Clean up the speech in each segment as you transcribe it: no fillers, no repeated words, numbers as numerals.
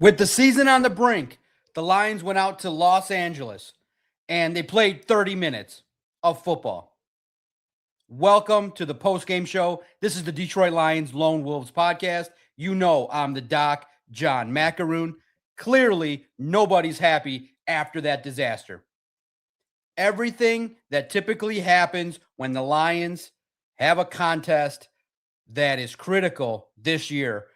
With the season on the brink, the Lions went out to Los Angeles and they played 30 minutes of football. Welcome to the post-game show. This is the Detroit Lions Lone Wolves podcast. You know I'm the Doc, John Macaroon. Clearly, nobody's happy after that disaster. Everything that typically happens when the Lions have a contest that is critical this year,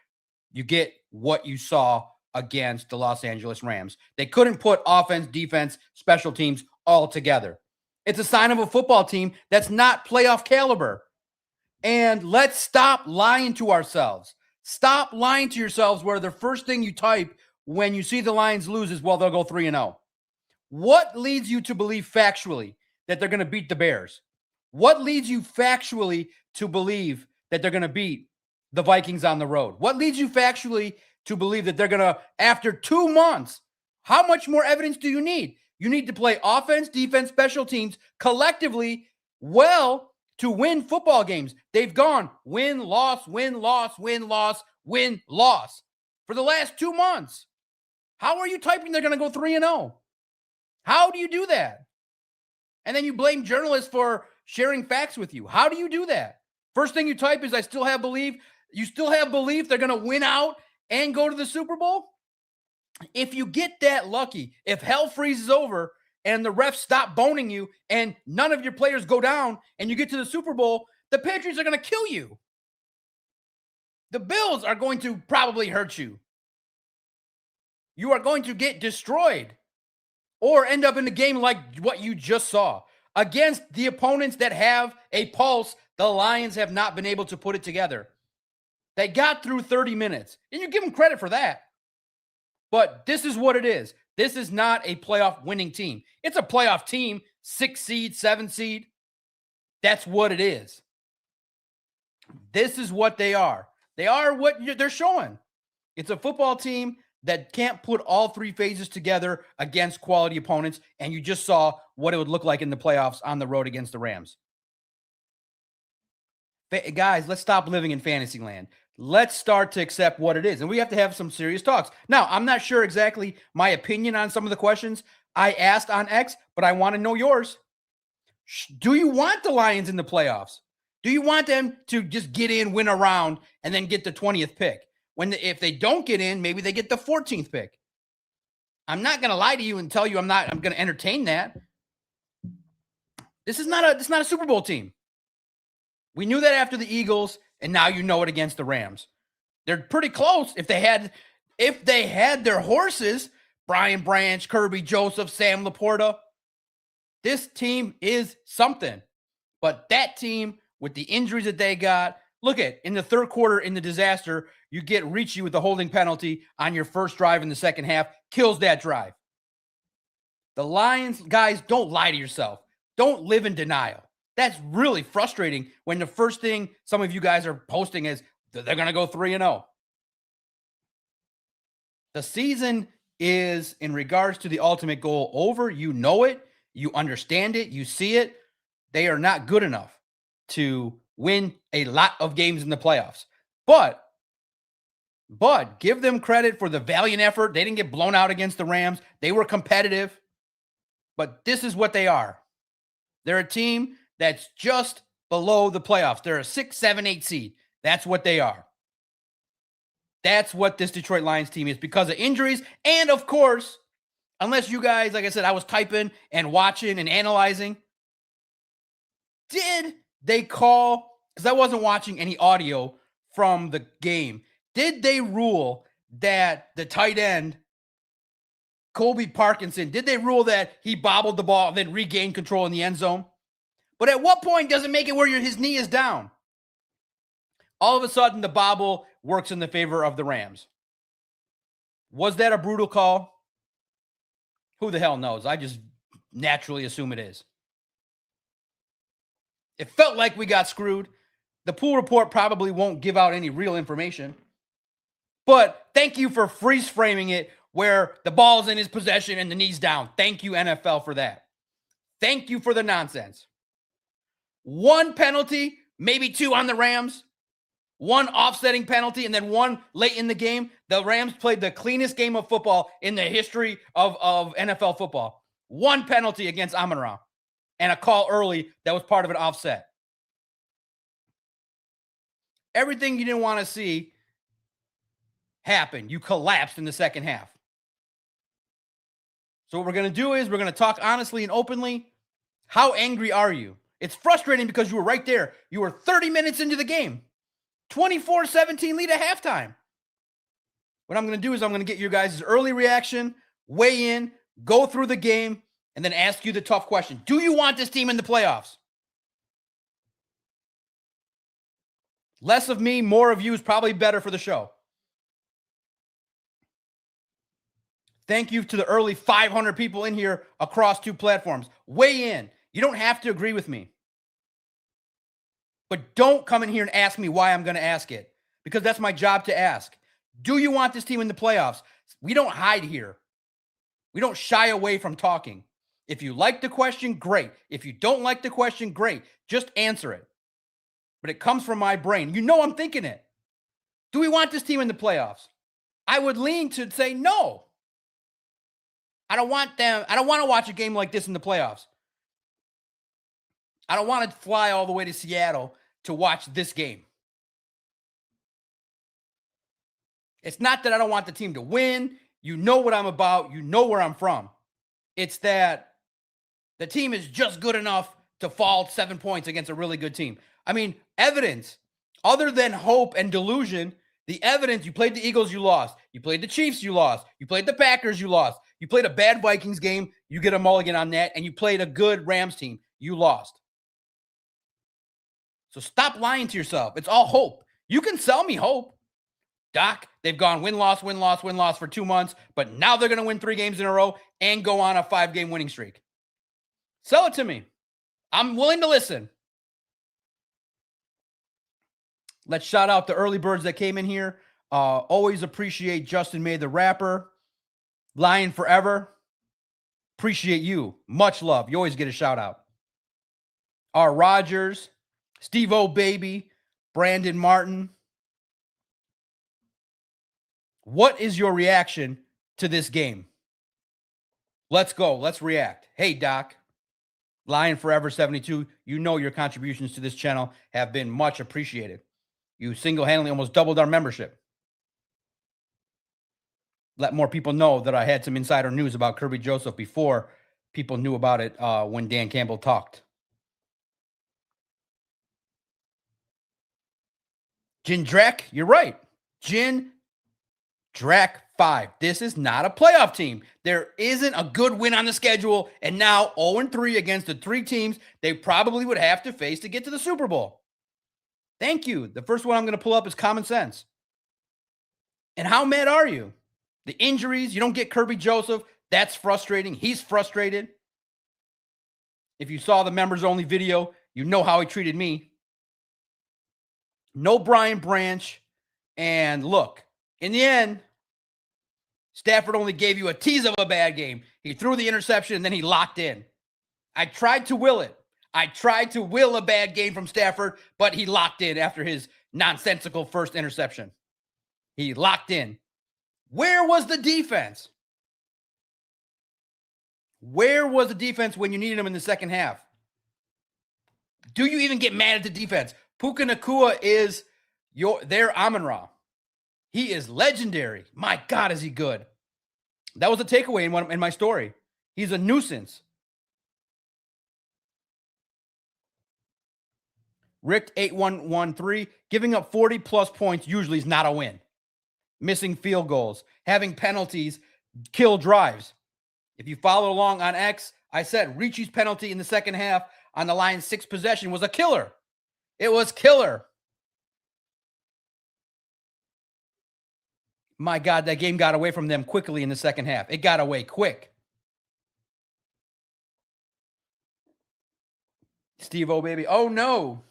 you get what you saw against the Los Angeles Rams. They couldn't put offense, defense, special teams all together. It's a sign of a football team that's not playoff caliber. And let's stop lying to ourselves. Stop lying to yourselves where the first thing you type when you see the Lions lose is, well, they'll go 3-0. What leads you to believe factually that they're going to beat the Bears? What leads you factually to believe that they're going to beat the Vikings on the road? What leads you factually to believe that they're going to, after 2 months, how much more evidence do you need? You need to play offense, defense, special teams collectively well to win football games. They've gone win, loss, win, loss, win, loss, win, loss for the last 2 months. How are you typing they're going to go 3-0? How do you do that? And then you blame journalists for sharing facts with you. How do you do that? First thing you type is, I still have belief. You still have belief they're going to win out and go to the Super Bowl? If you get that lucky, if hell freezes over and the refs stop boning you and none of your players go down and you get to the Super Bowl, the Patriots are going to kill you. The Bills are going to probably hurt you. You are going to get destroyed or end up in a game like what you just saw. Against the opponents that have a pulse, the Lions have not been able to put it together. They got through 30 minutes, and you give them credit for that. But this is what it is. This is not a playoff winning team. It's a playoff team, 6 seed, 7 seed. That's what it is. This is what they are. They are what they're showing. It's a football team that can't put all 3 phases together against quality opponents, and you just saw what it would look like in the playoffs on the road against the Rams. Guys, let's stop living in fantasy land. Let's start to accept what it is, and we have to have some serious talks. Now, I'm not sure exactly my opinion on some of the questions I asked on X, but I want to know yours. Do you want the Lions in the playoffs? Do you want them to just get in, win a round, and then get the 20th pick? If they don't get in, maybe they get the 14th pick. I'm not going to lie to you and tell you I'm going to entertain that. This is not a Super Bowl team. We knew that after the Eagles, and now you know it against the Rams. They're pretty close. If they had their horses, Brian Branch, Kirby Joseph, Sam Laporta, this team is something. But that team, with the injuries that they got, look at, in the third quarter in the disaster, you get Ricci with the holding penalty on your first drive in the second half, kills that drive. The Lions, guys, don't lie to yourself. Don't live in denial. That's really frustrating when the first thing some of you guys are posting is that they're going to go 3-0. The season is, in regards to the ultimate goal, over. You know it. You understand it. You see it. They are not good enough to win a lot of games in the playoffs. But give them credit for the valiant effort. They didn't get blown out against the Rams. They were competitive. But this is what they are. They're a team that's just below the playoffs. They're a 6, 7, 8 seed. That's what they are. That's what this Detroit Lions team is because of injuries. And, of course, unless you guys, like I said, I was typing and watching and analyzing. Did they call, because I wasn't watching any audio from the game, did they rule that the tight end, Colby Parkinson, did they rule that he bobbled the ball and then regained control in the end zone? But at what point does it make it where his knee is down? All of a sudden, the bobble works in the favor of the Rams. Was that a brutal call? Who the hell knows? I just naturally assume it is. It felt like we got screwed. The pool report probably won't give out any real information. But thank you for freeze framing it where the ball's in his possession and the knee's down. Thank you, NFL, for that. Thank you for the nonsense. 1 penalty, maybe 2 on the Rams. one offsetting penalty, and then one late in the game. The Rams played the cleanest game of football in the history of NFL football. One penalty against Amon-Ra and a call early that was part of an offset. Everything you didn't want to see happened. You collapsed in the second half. So what we're going to do is we're going to talk honestly and openly. How angry are you? It's frustrating because you were right there. You were 30 minutes into the game. 24-17 lead at halftime. What I'm going to do is I'm going to get your guys' early reaction, weigh in, go through the game, and then ask you the tough question. Do you want this team in the playoffs? Less of me, more of you is probably better for the show. Thank you to the early 500 people in here across two platforms. Weigh in. You don't have to agree with me. But don't come in here and ask me why I'm going to ask it, because that's my job to ask. Do you want this team in the playoffs? We don't hide here. We don't shy away from talking. If you like the question, great. If you don't like the question, great. Just answer it. But it comes from my brain. You know I'm thinking it. Do we want this team in the playoffs? I would lean to say no. I don't want them. I don't want to watch a game like this in the playoffs. I don't want to fly all the way to Seattle to watch this game. It's not that I don't want the team to win. You know what I'm about. You know where I'm from. It's that the team is just good enough to fall 7 points against a really good team. I mean, evidence, other than hope and delusion, the evidence, you played the Eagles, you lost. You played the Chiefs, you lost. You played the Packers, you lost. You played a bad Vikings game, you get a mulligan on that, and you played a good Rams team, you lost. So stop lying to yourself. It's all hope. You can sell me hope. Doc, they've gone win-loss, win-loss, win-loss for 2 months, but now they're going to win 3 games in a row and go on a 5-game winning streak. Sell it to me. I'm willing to listen. Let's shout out the early birds that came in here. Always appreciate Justin May, the rapper. Lion Forever. Appreciate you. Much love. You always get a shout out. R. Rogers, Steve O. Baby, Brandon Martin. What is your reaction to this game? Let's go. Let's react. Hey, Doc. Lion Forever 72. You know your contributions to this channel have been much appreciated. You single-handedly almost doubled our membership. Let more people know that I had some insider news about Kirby Joseph before people knew about it when Dan Campbell talked. Jin Drac, you're right. Jin Drac 5. This is not a playoff team. There isn't a good win on the schedule, and now 0-3 against the 3 teams they probably would have to face to get to the Super Bowl. Thank you. The first one I'm going to pull up is common sense. And how mad are you? The injuries, you don't get Kirby Joseph. That's frustrating. He's frustrated. If you saw the members only video, you know how he treated me. No Brian Branch. And look, in the end, Stafford only gave you a tease of a bad game. He threw the interception and then he locked in. I tried to will it. I tried to will a bad game from Stafford, but he locked in after his nonsensical first interception. He locked in. Where was the defense? Where was the defense when you needed them in the second half? Do you even get mad at the defense? Puka Nacua is their Amon-Ra. He is legendary. My God, is he good. That was a takeaway in my story. He's a nuisance. Rick 8113, giving up 40-plus points usually is not a win. Missing field goals, having penalties, kill drives. If you follow along on X, I said Ricci's penalty in the second half on the Lions' 6th possession was a killer. It was killer. My God, that game got away from them quickly in the second half. It got away quick. Steve O, baby. Oh, no.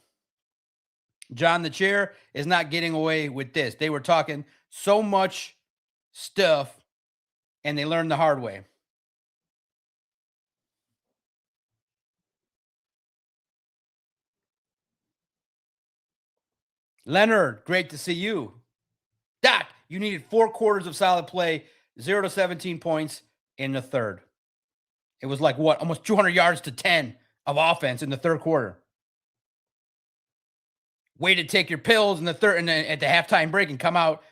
John the Chair is not getting away with this. They were talking so much stuff, and they learned the hard way. Leonard, great to see you. Doc, you needed 4 quarters of solid play, 0 to 17 points in the third. It was like what? Almost 200 yards to 10 of offense in the third quarter. Way to take your pills in the third and at the halftime break and come out,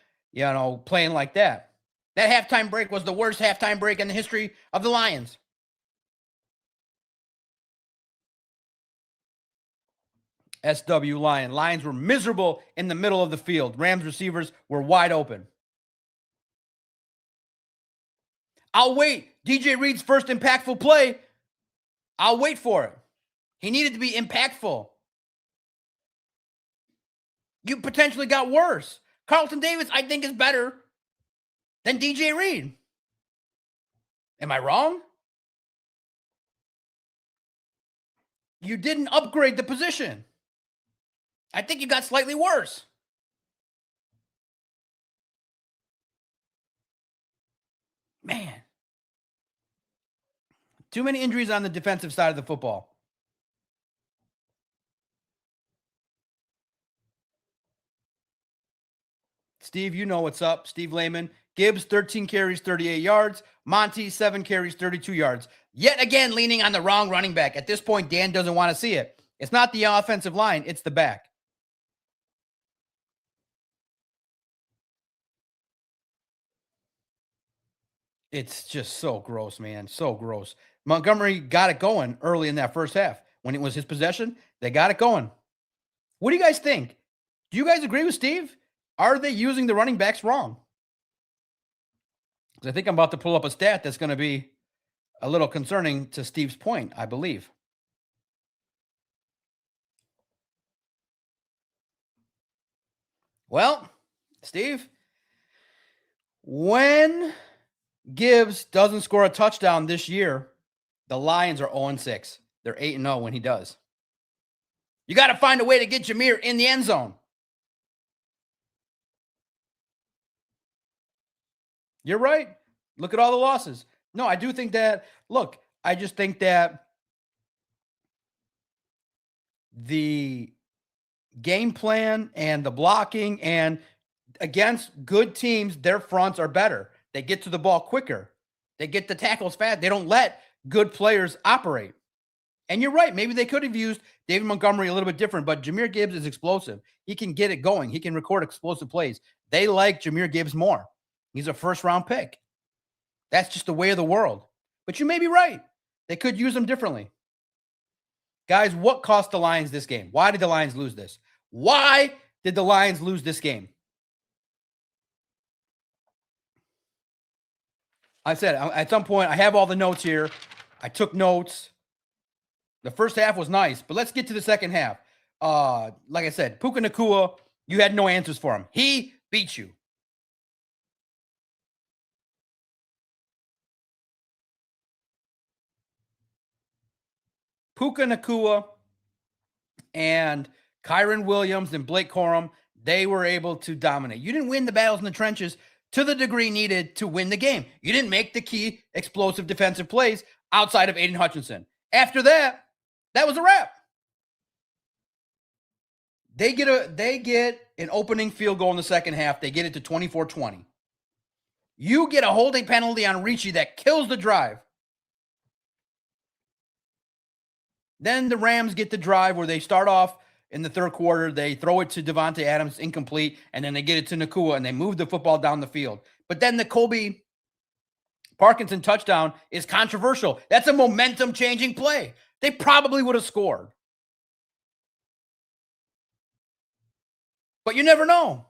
playing like that. That halftime break was the worst halftime break in the history of the Lions. SW Lion. Lions were miserable in the middle of the field. Rams receivers were wide open. I'll wait. DJ Reed's first impactful play. I'll wait for it. He needed to be impactful. You potentially got worse. Carlton Davis, I think, is better than DJ Reed. Am I wrong? You didn't upgrade the position. I think you got slightly worse. Man. Too many injuries on the defensive side of the football. Steve, you know what's up. Steve Lehman. Gibbs, 13 carries, 38 yards. Monty, 7 carries, 32 yards. Yet again, leaning on the wrong running back. At this point, Dan doesn't want to see it. It's not the offensive line, it's the back. It's just so gross, man. So gross. Montgomery got it going early in that first half. When it was his possession, they got it going. What do you guys think? Do you guys agree with Steve? Are they using the running backs wrong? Because I think I'm about to pull up a stat that's going to be a little concerning to Steve's point, I believe. Well, Steve, when Gibbs doesn't score a touchdown this year, the Lions are 0-6. They're 8-0 when he does. You got to find a way to get Jameer in the end zone. You're right. Look at all the losses. No, I do think that, look, I just think that the game plan and the blocking and against good teams, their fronts are better. They get to the ball quicker. They get the tackles fast. They don't let good players operate. And you're right. Maybe they could have used David Montgomery a little bit different, but Jameer Gibbs is explosive. He can get it going. He can record explosive plays. They like Jameer Gibbs more. He's a first-round pick. That's just the way of the world. But you may be right. They could use him differently. Guys, what cost the Lions this game? Why did the Lions lose this? Why did the Lions lose this game? I said at some point, I have all the notes here. I took notes. The first half was nice, but let's get to the second half. Like I said, Puka Nacua, you had no answers for him. He beat you. Puka Nacua and Kyron Williams and Blake Corum, they were able to dominate. You didn't win the battles in the trenches to the degree needed to win the game. You didn't make the key explosive defensive plays outside of Aiden Hutchinson. After that, that was a wrap. They get an opening field goal in the second half. They get it to 24-20. You get a holding penalty on Ricci that kills the drive. Then the Rams get the drive where they start off in the third quarter. They throw it to Devontae Adams, incomplete, and then they get it to Nacua, and they move the football down the field. But then the Colby Parkinson touchdown is controversial. That's a momentum-changing play. They probably would have scored. But you never know.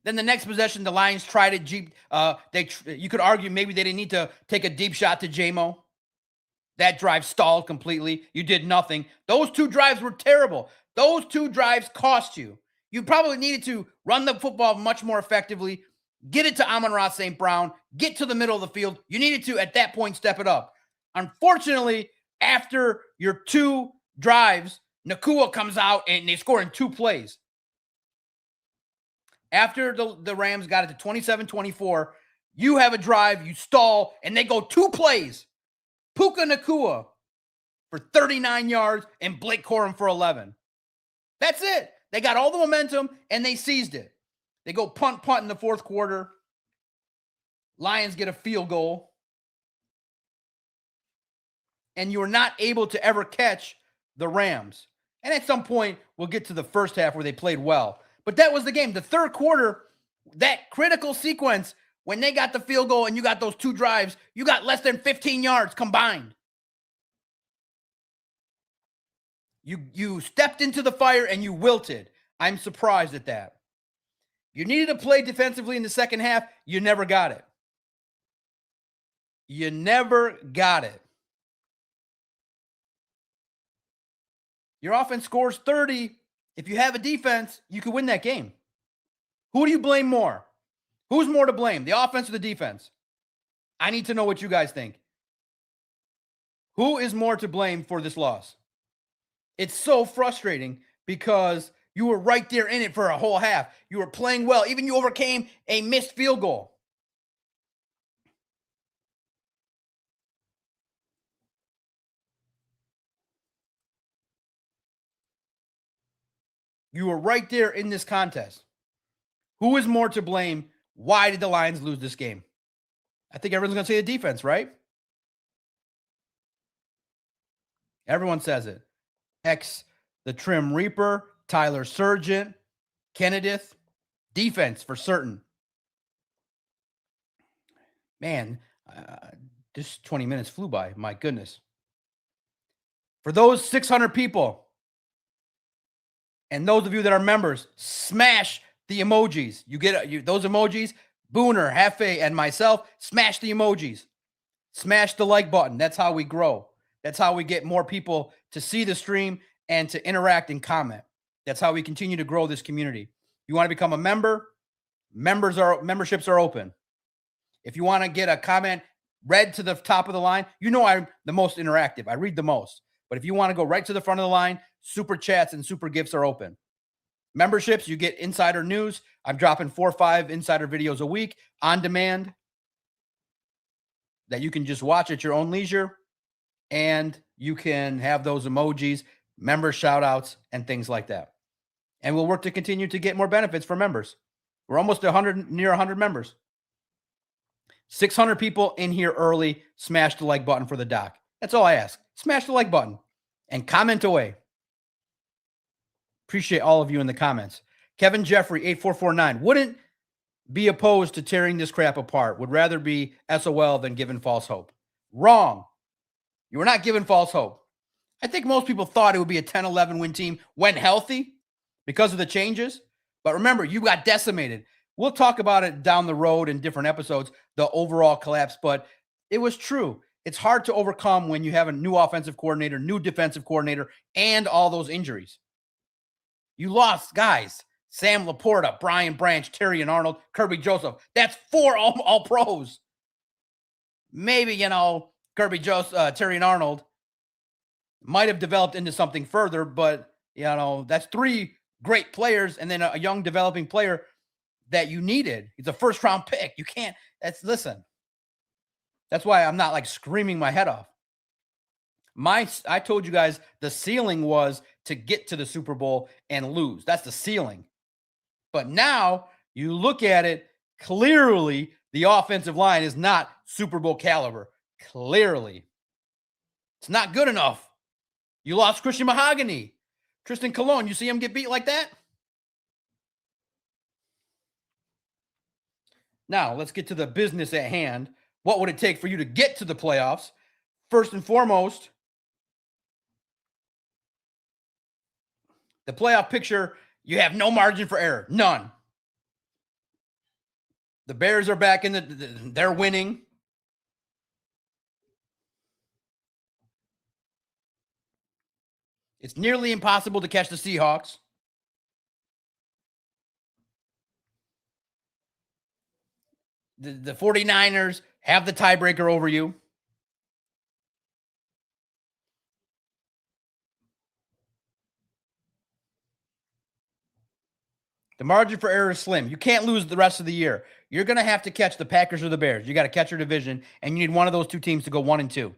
Then the next possession, the Lions tried it. You could argue maybe they didn't need to take a deep shot to J-Mo. That drive stalled completely. You did nothing. Those two drives were terrible. Those two drives cost you. You probably needed to run the football much more effectively, get it to Amon-Ra St. Brown, get to the middle of the field. You needed to, at that point, step it up. Unfortunately, after your two drives, Nacua comes out and they score in 2 plays. After the Rams got it to 27-24, you have a drive, you stall, and they go 2 plays. Puka Nacua for 39 yards and Blake Corum for 11. That's it. They got all the momentum and they seized it. They go punt in the fourth quarter. Lions get a field goal. And you're not able to ever catch the Rams. And at some point, we'll get to the first half where they played well. But that was the game. The third quarter, that critical sequence, when they got the field goal and you got those two drives, you got less than 15 yards combined. You stepped into the fire and you wilted. I'm surprised at that. You needed to play defensively in the second half. You never got it. You never got it. Your offense scores 30. If you have a defense, you could win that game. Who do you blame more? Who's more to blame, the offense or the defense? I need to know what you guys think. Who is more to blame for this loss? It's so frustrating because you were right there in it for a whole half. You were playing well. Even you overcame a missed field goal. You were right there in this contest. Who is more to blame? Why did the Lions lose this game? I think everyone's going to say the defense, right? Everyone says it. The Trim Reaper, Tyler Surgeon, Kennedith. Defense for certain. Man, this 20 minutes flew by. My goodness. For those 600 people and those of you that are members, smash the emojis. You get those emojis. Booner, Hefe, and myself, smash the emojis. Smash the like button. That's how we grow. That's how we get more people to see the stream and to interact and comment. That's how we continue to grow this community. You want to become a member? Memberships are open. If you want to get a comment read to the top of the line, you know I'm the most interactive. I read the most. But if you want to go right to the front of the line, super chats and super gifts are open. Memberships, you get insider news. I'm dropping 4 or 5 insider videos a week on demand that you can just watch at your own leisure. And you can have those emojis, member shout outs, and things like that. And we'll work to continue to get more benefits for members. We're almost near 100 members. 600 people in here early. Smash the like button for the doc. That's all I ask. Smash the like button and comment away. Appreciate all of you in the comments. Kevin Jeffrey, 8449. Wouldn't be opposed to tearing this crap apart. Would rather be SOL than given false hope. Wrong. You were not given false hope. I think most people thought it would be a 10-11 win team when healthy because of the changes. But remember, you got decimated. We'll talk about it down the road in different episodes, the overall collapse. But it was true. It's hard to overcome when you have a new offensive coordinator, new defensive coordinator, and all those injuries. You lost guys. Sam Laporta, Brian Branch, Terry and Arnold, Kirby Joseph. That's 4 all pros. Maybe, Kirby Joseph, Terry and Arnold might have developed into something further, but, that's 3 great players and then a young developing player that you needed. He's a first-round pick. You can't. Listen. That's why I'm not like screaming my head off. I told you guys the ceiling was to get to the Super Bowl and lose. That's the ceiling. But now you look at it, clearly the offensive line is not Super Bowl caliber. Clearly. It's not good enough. You lost Christian Mahogany. Tristan Colon, you see him get beat like that? Now, let's get to the business at hand. What would it take for you to get to the playoffs? First and foremost, the playoff picture, you have no margin for error. None. The Bears are back in they're winning. It's nearly impossible to catch the Seahawks. The 49ers have the tiebreaker over you. The margin for error is slim. You can't lose the rest of the year. You're going to have to catch the Packers or the Bears. You got to catch your division, and you need one of those 2 teams to go 1-2.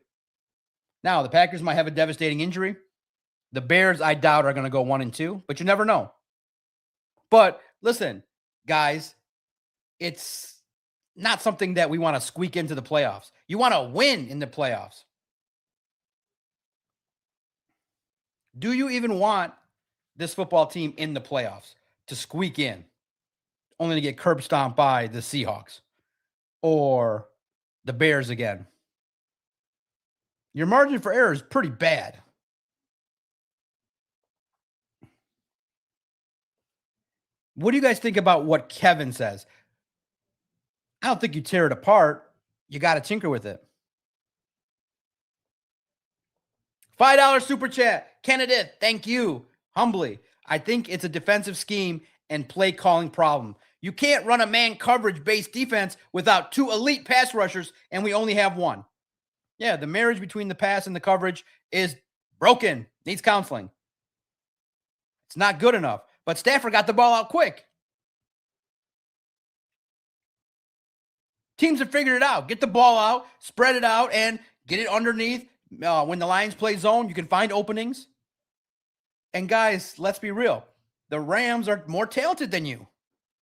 Now, the Packers might have a devastating injury. The Bears, I doubt, are going to go 1-2, but you never know. But listen, guys, it's not something that we want to squeak into the playoffs. You want to win in the playoffs. Do you even want this football team in the playoffs to squeak in, only to get curb stomped by the Seahawks or the Bears again? Your margin for error is pretty bad. What do you guys think about what Kevin says? I don't think you tear it apart. You got to tinker with it. $5 super chat. Kennedy, thank you. Humbly. I think it's a defensive scheme and play calling problem. You can't run a man coverage based defense without two elite pass rushers, and we only have one. Yeah, the marriage between the pass and the coverage is broken. Needs counseling. It's not good enough. But Stafford got the ball out quick. Teams have figured it out. Get the ball out, spread it out, and get it underneath. When the Lions play zone, you can find openings. And guys, let's be real. The Rams are more talented than you.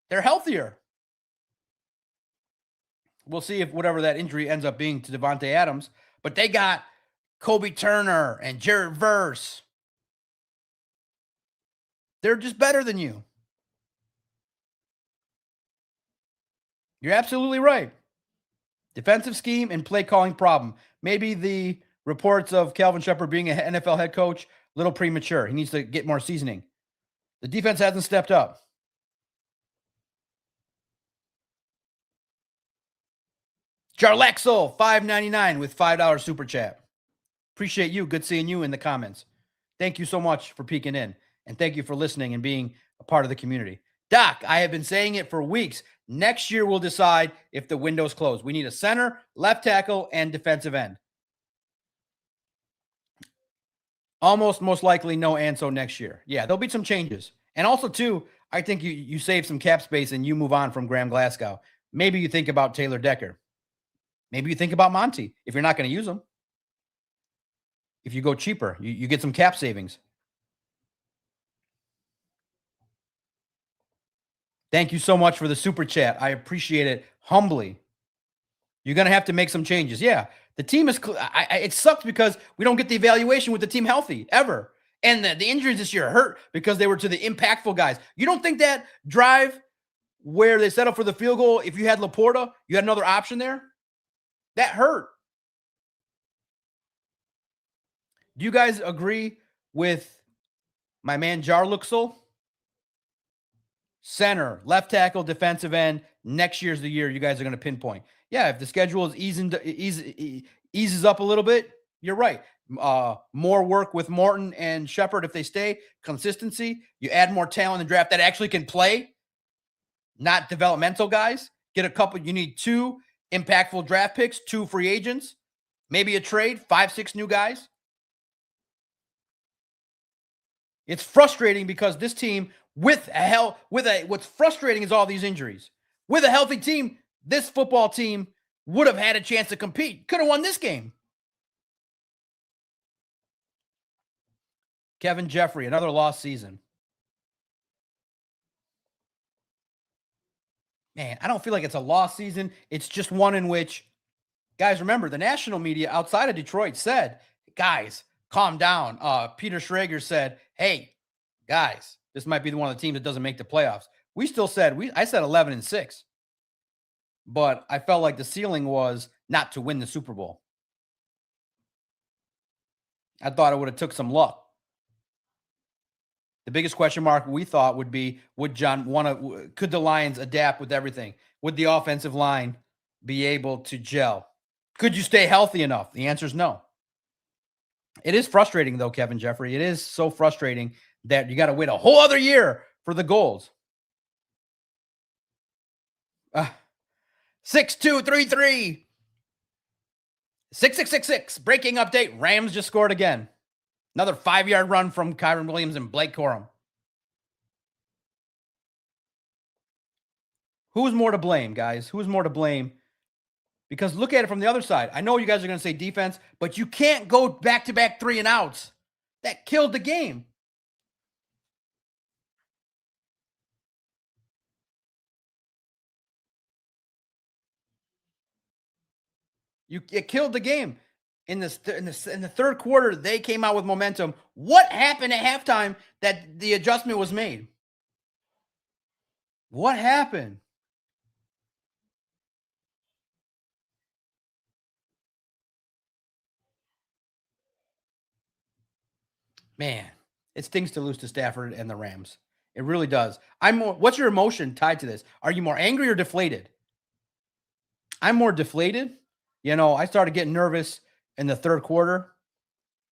They're healthier. We'll see if whatever that injury ends up being to Devontae Adams. But they got Kobe Turner and Jared Verse. They're just better than you. You're absolutely right. Defensive scheme and play calling problem. Maybe the reports of Calvin Shepard being an NFL head coach, a little premature. He needs to get more seasoning. The defense hasn't stepped up. Jarlexel, $5.99 with $5 super chat. Appreciate you. Good seeing you in the comments. Thank you so much for peeking in. And thank you for listening and being a part of the community. Doc, I have been saying it for weeks. Next year, we'll decide if the window's closed. We need a center, left tackle, and defensive end. Almost most likely no Anso next year. Yeah, there'll be some changes. And also, too, I think you save some cap space and you move on from Graham Glasgow. Maybe you think about Taylor Decker. Maybe you think about Monty if you're not going to use them. If you go cheaper, you get some cap savings. Thank you so much for the super chat. I appreciate it humbly. You're going to have to make some changes. Yeah, the team is it sucks because we don't get the evaluation with the team healthy ever. And the injuries this year hurt because they were to the impactful guys. You don't think that drive where they set up for the field goal, if you had Laporta, you had another option there? That hurt. Do you guys agree with my man Jarluxel? Center, left tackle, defensive end. Next year's the year you guys are going to pinpoint. Yeah, if the schedule is eases up a little bit, you're right. More work with Morton and Shepard if they stay. Consistency. You add more talent in the draft that actually can play, not developmental guys. Get a couple. You need 2 impactful draft picks, 2 free agents, maybe a trade, 5, 6 new guys. It's frustrating because this team what's frustrating is all these injuries. With a healthy team, this football team would have had a chance to compete. Could have won this game. Kevin Jeffrey, another lost season. Man, I don't feel like it's a lost season. It's just one in which, guys, remember, the national media outside of Detroit said, guys, calm down. Peter Schrager said, hey, guys, this might be one of the teams that doesn't make the playoffs. We still said, I said 11-6. But I felt like the ceiling was not to win the Super Bowl. I thought it would have took some luck. The biggest question mark we thought would be, could the Lions adapt with everything? Would the offensive line be able to gel? Could you stay healthy enough? The answer is no. It is frustrating, though, Kevin Jeffrey. It is so frustrating that you got to wait a whole other year for the goals. 6233 6666. Breaking update. Rams just scored again. Another 5-yard run from Kyron Williams and Blake Corum. Who's more to blame, guys? Who's more to blame? Because look at it from the other side. I know you guys are going to say defense, but you can't go back-to-back 3-and-outs. That killed the game. It killed the game. In the third quarter, they came out with momentum. What happened at halftime that the adjustment was made? What happened? Man, it stings to lose to Stafford and the Rams. It really does. What's your emotion tied to this? Are you more angry or deflated? I'm more deflated. I started getting nervous in the third quarter,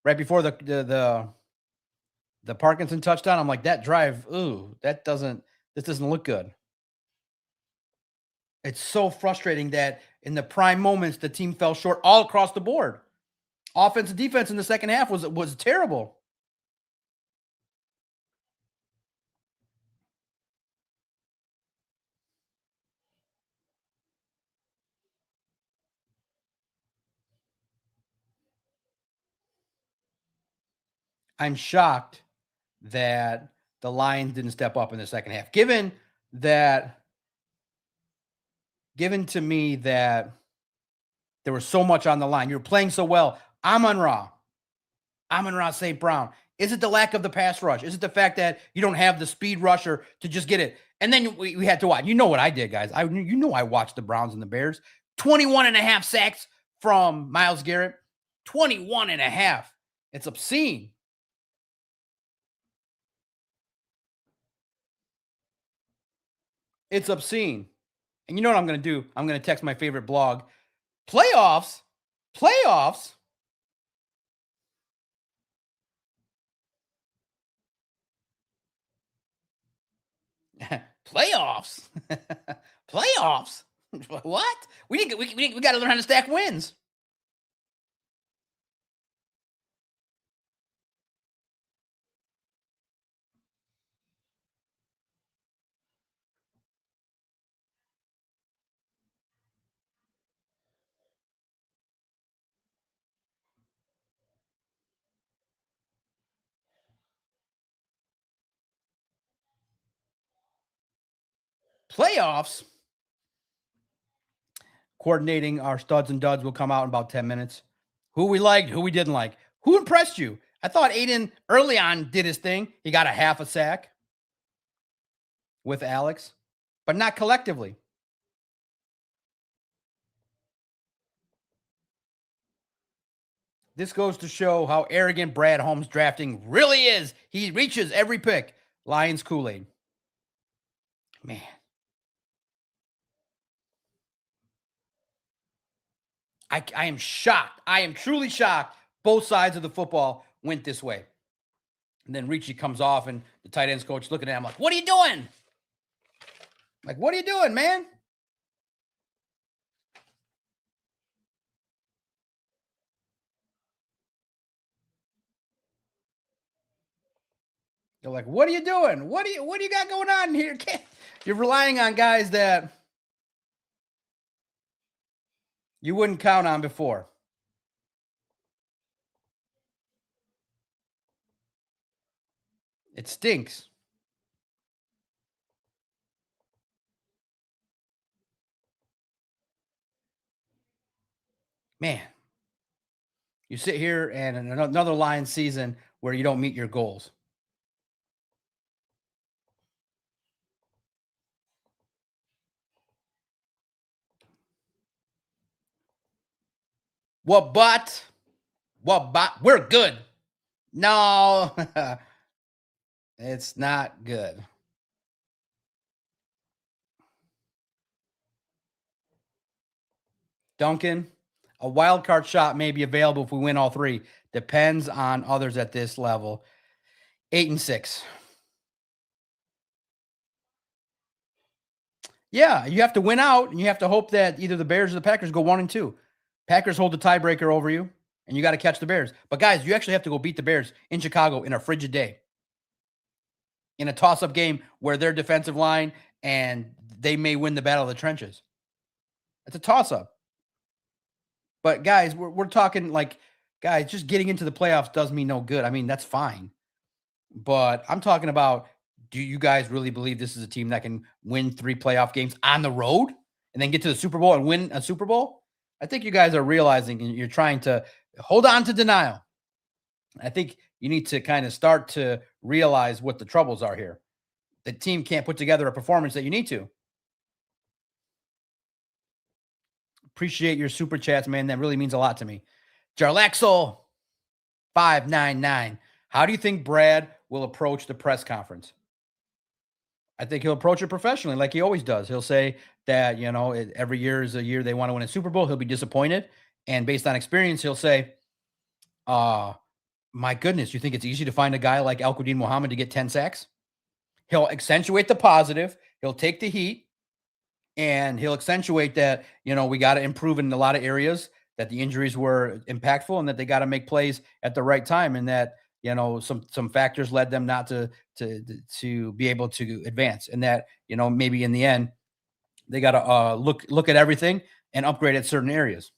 right before the Parkinson touchdown. I'm like, that drive, ooh, this doesn't look good. It's so frustrating that in the prime moments, the team fell short all across the board. Offense and defense in the second half was terrible. I'm shocked that the Lions didn't step up in the second half. That, given to me that there was so much on the line, you're playing so well. Amon-Ra St. Brown. Is it the lack of the pass rush? Is it the fact that you don't have the speed rusher to just get it? And then we had to watch. You know what I did, guys. I watched the Browns and the Bears. 21 and a half sacks from Myles Garrett. 21 and a half. It's obscene. It's obscene. And you know what I'm going to do? I'm going to text my favorite blog. Playoffs. Playoffs. Playoffs. What? We got to learn how to stack wins. Playoffs. Coordinating our studs and duds will come out in about 10 minutes. Who we liked, who we didn't like. Who impressed you? I thought Aiden early on did his thing. He got a half a sack with Alex, but not collectively. This goes to show how arrogant Brad Holmes drafting really is. He reaches every pick. Lions Kool-Aid. Man. I am shocked. I am truly shocked. Both sides of the football went this way. And then Ricci comes off, and the tight ends coach looking at him like, what are you doing? Like, what are you doing, man? They're like, what are you doing? What do you got going on here? You're relying on guys that you wouldn't count on before. It stinks. Man, you sit here and in another Lions season where you don't meet your goals. What but we're good. No, it's not good. Duncan, a wild card shot may be available if we win all three. Depends on others at this level. 8-6. Yeah, you have to win out, and you have to hope that either the Bears or the Packers go 1-2. Packers hold the tiebreaker over you, and you got to catch the Bears. But guys, you actually have to go beat the Bears in Chicago in a frigid day, in a toss-up game where their defensive line and they may win the battle of the trenches. It's a toss-up. But guys, we're talking like, guys, just getting into the playoffs does me no good. I mean, that's fine. But I'm talking about, do you guys really believe this is a team that can win 3 playoff games on the road and then get to the Super Bowl and win a Super Bowl? I think you guys are realizing you're trying to hold on to denial. I think you need to kind of start to realize what the troubles are here. The team can't put together a performance that you need to. Appreciate your super chats, man. That really means a lot to me. Jarlaxel 599. How do you think Brad will approach the press conference? I think he'll approach it professionally, like he always does. He'll say that, every year is a year they want to win a Super Bowl. He'll be disappointed. And based on experience, he'll say, my goodness, you think it's easy to find a guy like Al-Quadin Muhammad to get 10 sacks? He'll accentuate the positive. He'll take the heat. And he'll accentuate that, we got to improve in a lot of areas, that the injuries were impactful and that they got to make plays at the right time, and that, some factors led them not to be able to advance, and that, maybe in the end they got to look at everything and upgrade at certain areas.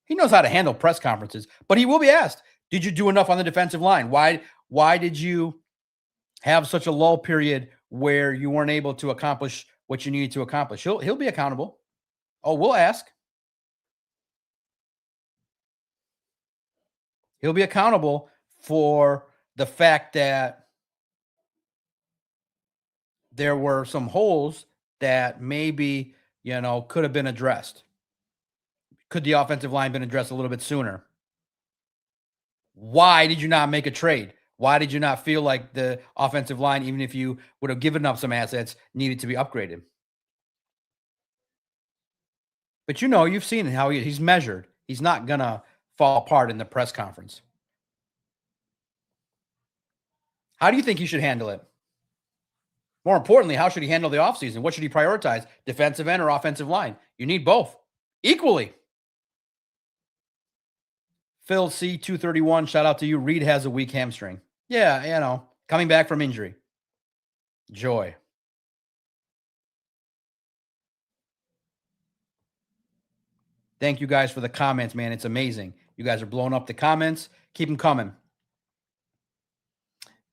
He knows how to handle press conferences, but he will be asked, did you do enough on the defensive line? Why did you have such a lull period where you weren't able to accomplish what you needed to accomplish? He'll be accountable. Oh, we'll ask. He'll be accountable for the fact that there were some holes that maybe, could have been addressed. Could the offensive line been addressed a little bit sooner? Why did you not make a trade? Why did you not feel like the offensive line, even if you would have given up some assets, needed to be upgraded? But you've seen how he's measured. He's not going to fall apart in the press conference. How do you think he should handle it? More importantly, how should he handle the offseason? What should he prioritize? Defensive end or offensive line? You need both equally. Phil C231, shout out to you. Reed has a weak hamstring. Yeah, coming back from injury. Joy. Thank you guys for the comments, man. It's amazing. You guys are blowing up the comments. Keep them coming.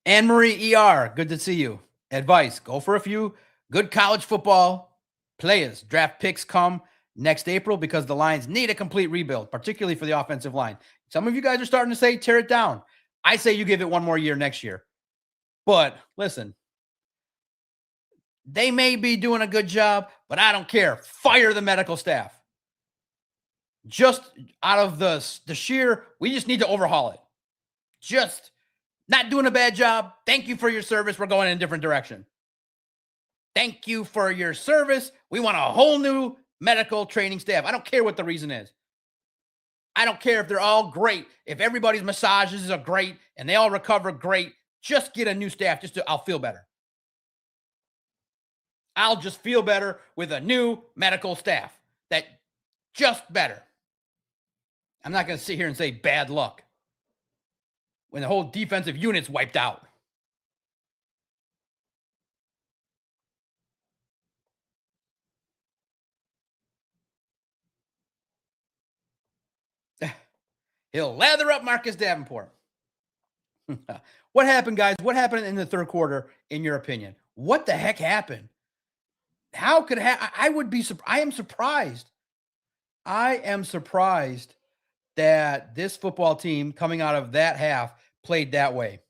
Anne-Marie ER, good to see you. Advice, go for a few good college football players. Draft picks come next April because the Lions need a complete rebuild, particularly for the offensive line. Some of you guys are starting to say, tear it down. I say you give it one more year next year. But listen, they may be doing a good job, but I don't care. Fire the medical staff. Just out of the sheer, we just need to overhaul it. Just not doing a bad job. Thank you for your service. We're going in a different direction. Thank you for your service. We want a whole new medical training staff. I don't care what the reason is. I don't care if they're all great. If everybody's massages are great and they all recover great, just get a new staff. I'll feel better. I'll just feel better with a new medical staff. That just better. I'm not going to sit here and say bad luck when the whole defensive unit's wiped out. He'll lather up Marcus Davenport. What happened, guys? What happened in the third quarter, in your opinion? What the heck happened? How could I would be I am surprised. I am surprised that this football team coming out of that half played that way.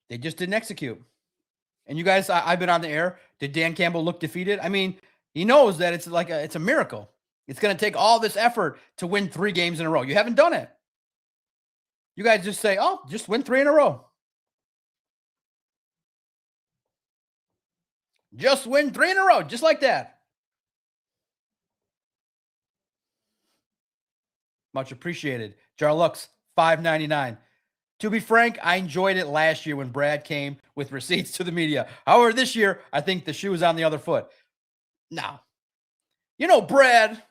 They just didn't execute. And you guys, I've been on the air. Did Dan Campbell look defeated? I mean, he knows that it's a miracle. It's going to take all this effort to win 3 games in a row. You haven't done it. You guys just say, oh, just win 3 in a row. Just win 3 in a row, just like that. Much appreciated. Jarlux, $5.99. To be frank, I enjoyed it last year when Brad came with receipts to the media. However, this year, I think the shoe is on the other foot. Now, Brad,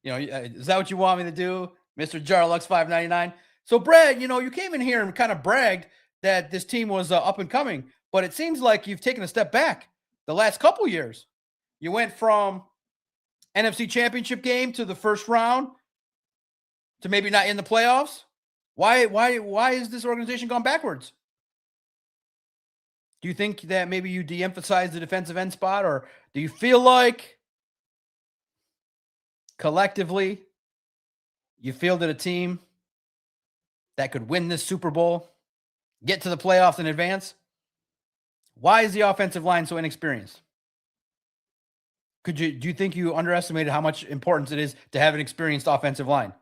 is that what you want me to do, Mr. Jarlux, $5.99? So, Brad, you came in here and kind of bragged that this team was up and coming, but it seems like you've taken a step back the last couple years. You went from NFC Championship game to the first round to maybe not in the playoffs. Why is this organization gone backwards? Do you think that maybe you de-emphasize the defensive end spot, or do you feel like collectively you fielded a team that could win this Super Bowl, get to the playoffs in advance? Why is the offensive line so inexperienced? Do you think you underestimated how much importance it is to have an experienced offensive line?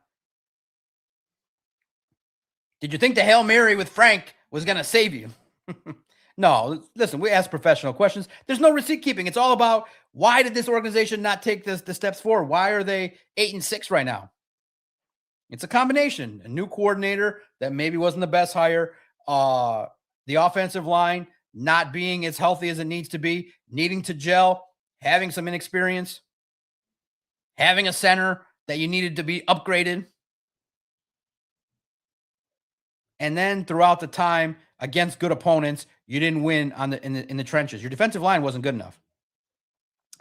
Did you think the Hail Mary with Frank was going to save you? No, listen, we ask professional questions. There's no receipt keeping. It's all about why did this organization not take the steps forward? Why are they 8-6 right now? It's a combination. A new coordinator that maybe wasn't the best hire. The offensive line not being as healthy as it needs to be, needing to gel, having some inexperience, having a center that you needed to be upgraded. And then throughout the time against good opponents, you didn't win in the trenches. Your defensive line wasn't good enough.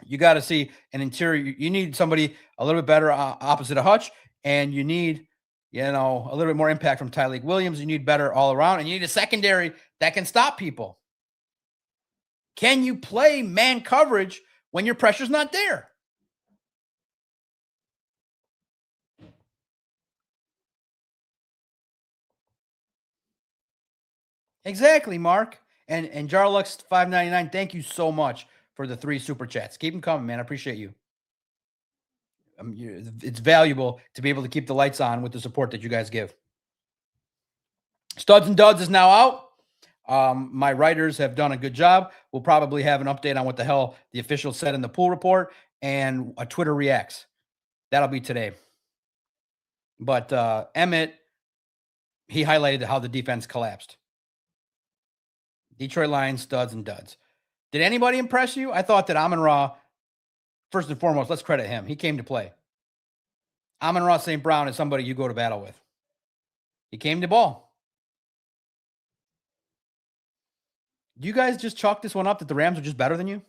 You got to see an interior. You need somebody a little bit better opposite of Hutch, and you need a little bit more impact from Tyleik Williams. You need better all around, and you need a secondary that can stop people. Can you play man coverage when your pressure's not there? Exactly, Mark. And Jarlux 599, thank you so much for the 3 super chats. Keep them coming, man. I appreciate you. It's valuable to be able to keep the lights on with the support that you guys give. Studs and Duds is now out. My writers have done a good job. We'll probably have an update on what the hell the officials said in the pool report and a Twitter reacts. That'll be today. But Emmett, he highlighted how the defense collapsed. Detroit Lions, studs and duds. Did anybody impress you? I thought that Amon-Ra, first and foremost, let's credit him. He came to play. Amon-Ra St. Brown is somebody you go to battle with. He came to ball. Do you guys just chalk this one up that the Rams are just better than you?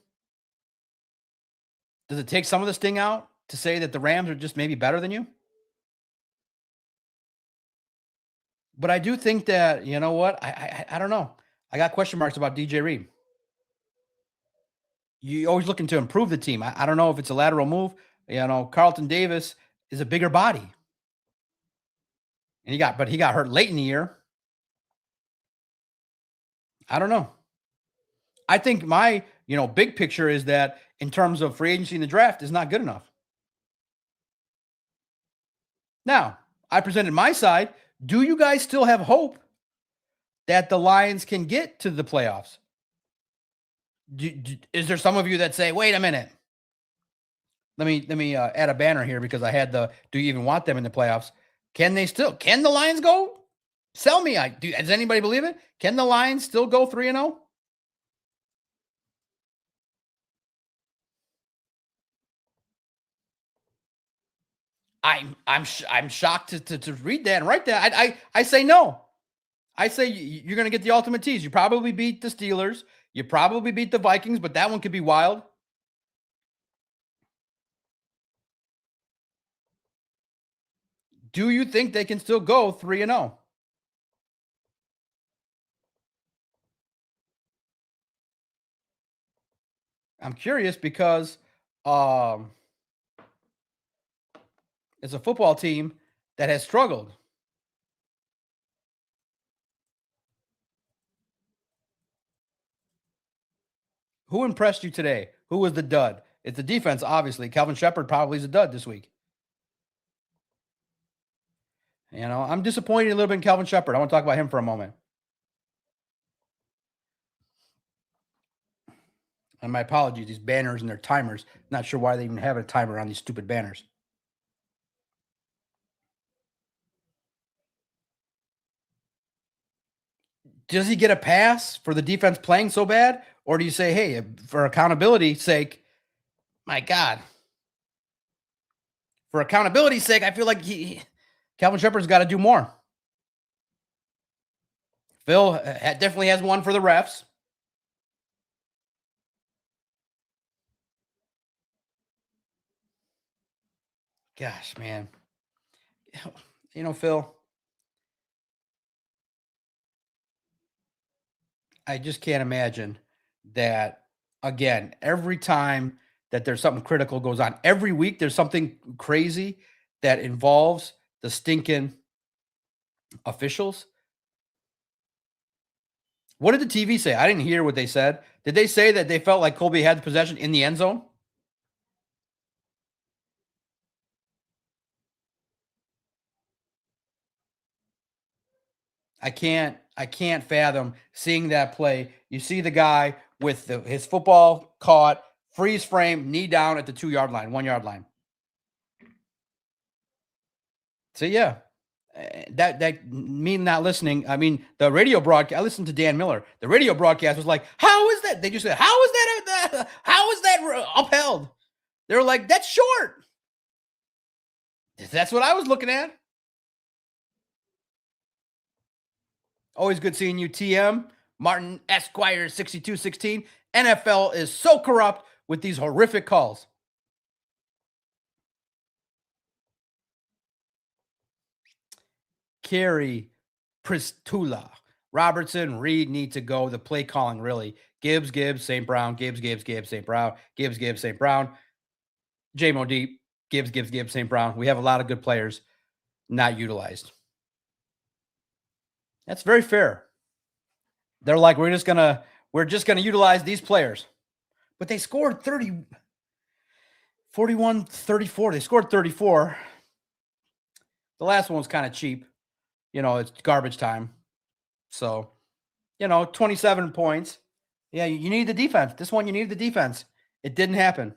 Does it take some of the sting out to say that the Rams are just maybe better than you? But I do think that, you know what? I don't know. I got question marks about DJ Reed. You always looking to improve the team. I don't know if it's a lateral move. Carlton Davis is a bigger body. And he got hurt late in the year. I don't know. I think my, big picture is that in terms of free agency in the draft is not good enough. Now, I presented my side. Do you guys still have hope that the Lions can get to the playoffs? Is there some of you that say, wait a minute? Let me add a banner here because I had do you even want them in the playoffs? Can the Lions go? Sell me. Does anybody believe it? Can the Lions still go 3-0? I'm shocked to read that and write that. I say no. I say you're going to get the ultimate tease. You probably beat the Steelers. You probably beat the Vikings, but that one could be wild. Do you think they can still go 3-0? I'm curious because it's a football team that has struggled. Who impressed you today? Who was the dud? It's the defense, obviously. Calvin Shepard probably is a dud this week. I'm disappointed a little bit in Calvin Shepard. I want to talk about him for a moment. And my apologies, these banners and their timers. Not sure why they even have a timer on these stupid banners. Does he get a pass for the defense playing so bad? Or do you say, hey, for accountability's sake, my God, for accountability's sake, I feel like Calvin Shepard's got to do more. Phil definitely has one for the refs. Gosh, man. Phil, I just can't imagine that again, every time that there's something critical goes on, every week there's something crazy that involves the stinking officials. What did the TV say? I didn't hear what they said. Did they say that they felt like Colby had the possession in the end zone? I can't fathom seeing that play. You see the guy with his football caught, freeze frame, knee down at the 2 yard line, 1 yard line. So yeah, that me not listening. I mean, the radio broadcast. I listened to Dan Miller. The radio broadcast was like, "How is that?" They just said, "How is that? How is that upheld?" They were like, "That's short." That's what I was looking at. Always good seeing you, TM Martin Esquire 6216. NFL is so corrupt with these horrific calls. Carey, Pristula, Robertson, Reed need to go. The play calling really. Gibbs, St. Brown, Gibbs, St. Brown, Gibbs, St. Brown, JMO Deep, Gibbs, St. Brown. We have a lot of good players not utilized. That's very fair. They're like, we're just gonna utilize these players. But they scored 41-34. They scored 34. The last one was kind of cheap. It's garbage time. So, 27 points. Yeah, you need the defense. This one, you need the defense. It didn't happen.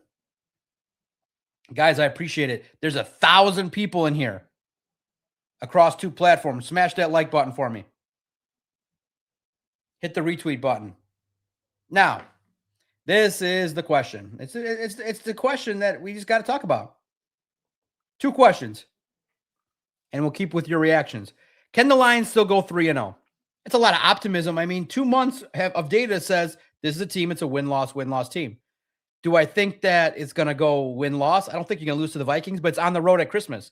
Guys, I appreciate it. There's 1,000 people in here across 2 platforms. Smash that like button for me. Hit the retweet button. Now, this is the question. It's the question that we just got to talk about. 2 questions. And we'll keep with your reactions. Can the Lions still go 3-0? It's a lot of optimism. I mean, 2 months of data says this is a team. It's a win-loss team. Do I think that it's going to go win-loss? I don't think you're going to lose to the Vikings, but it's on the road at Christmas.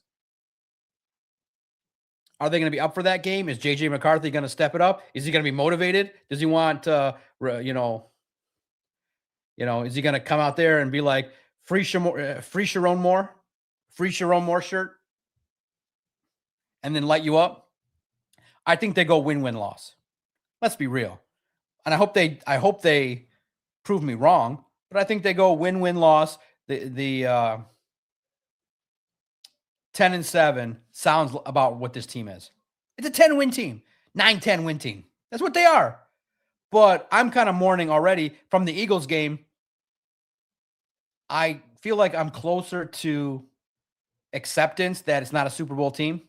Are they going to be up for that game? Is J.J. McCarthy going to step it up? Is he going to be motivated? Does he want, is he going to come out there and be like, free Sharon Moore shirt, and then light you up? I think they go win-loss. Let's be real. And I hope they prove me wrong, but I think they go win-loss. The 10-7 sounds about what this team is. It's a 10-win team, 9-10 win team. That's what they are. But I'm kind of mourning already from the Eagles game. I feel like I'm closer to acceptance that it's not a Super Bowl team.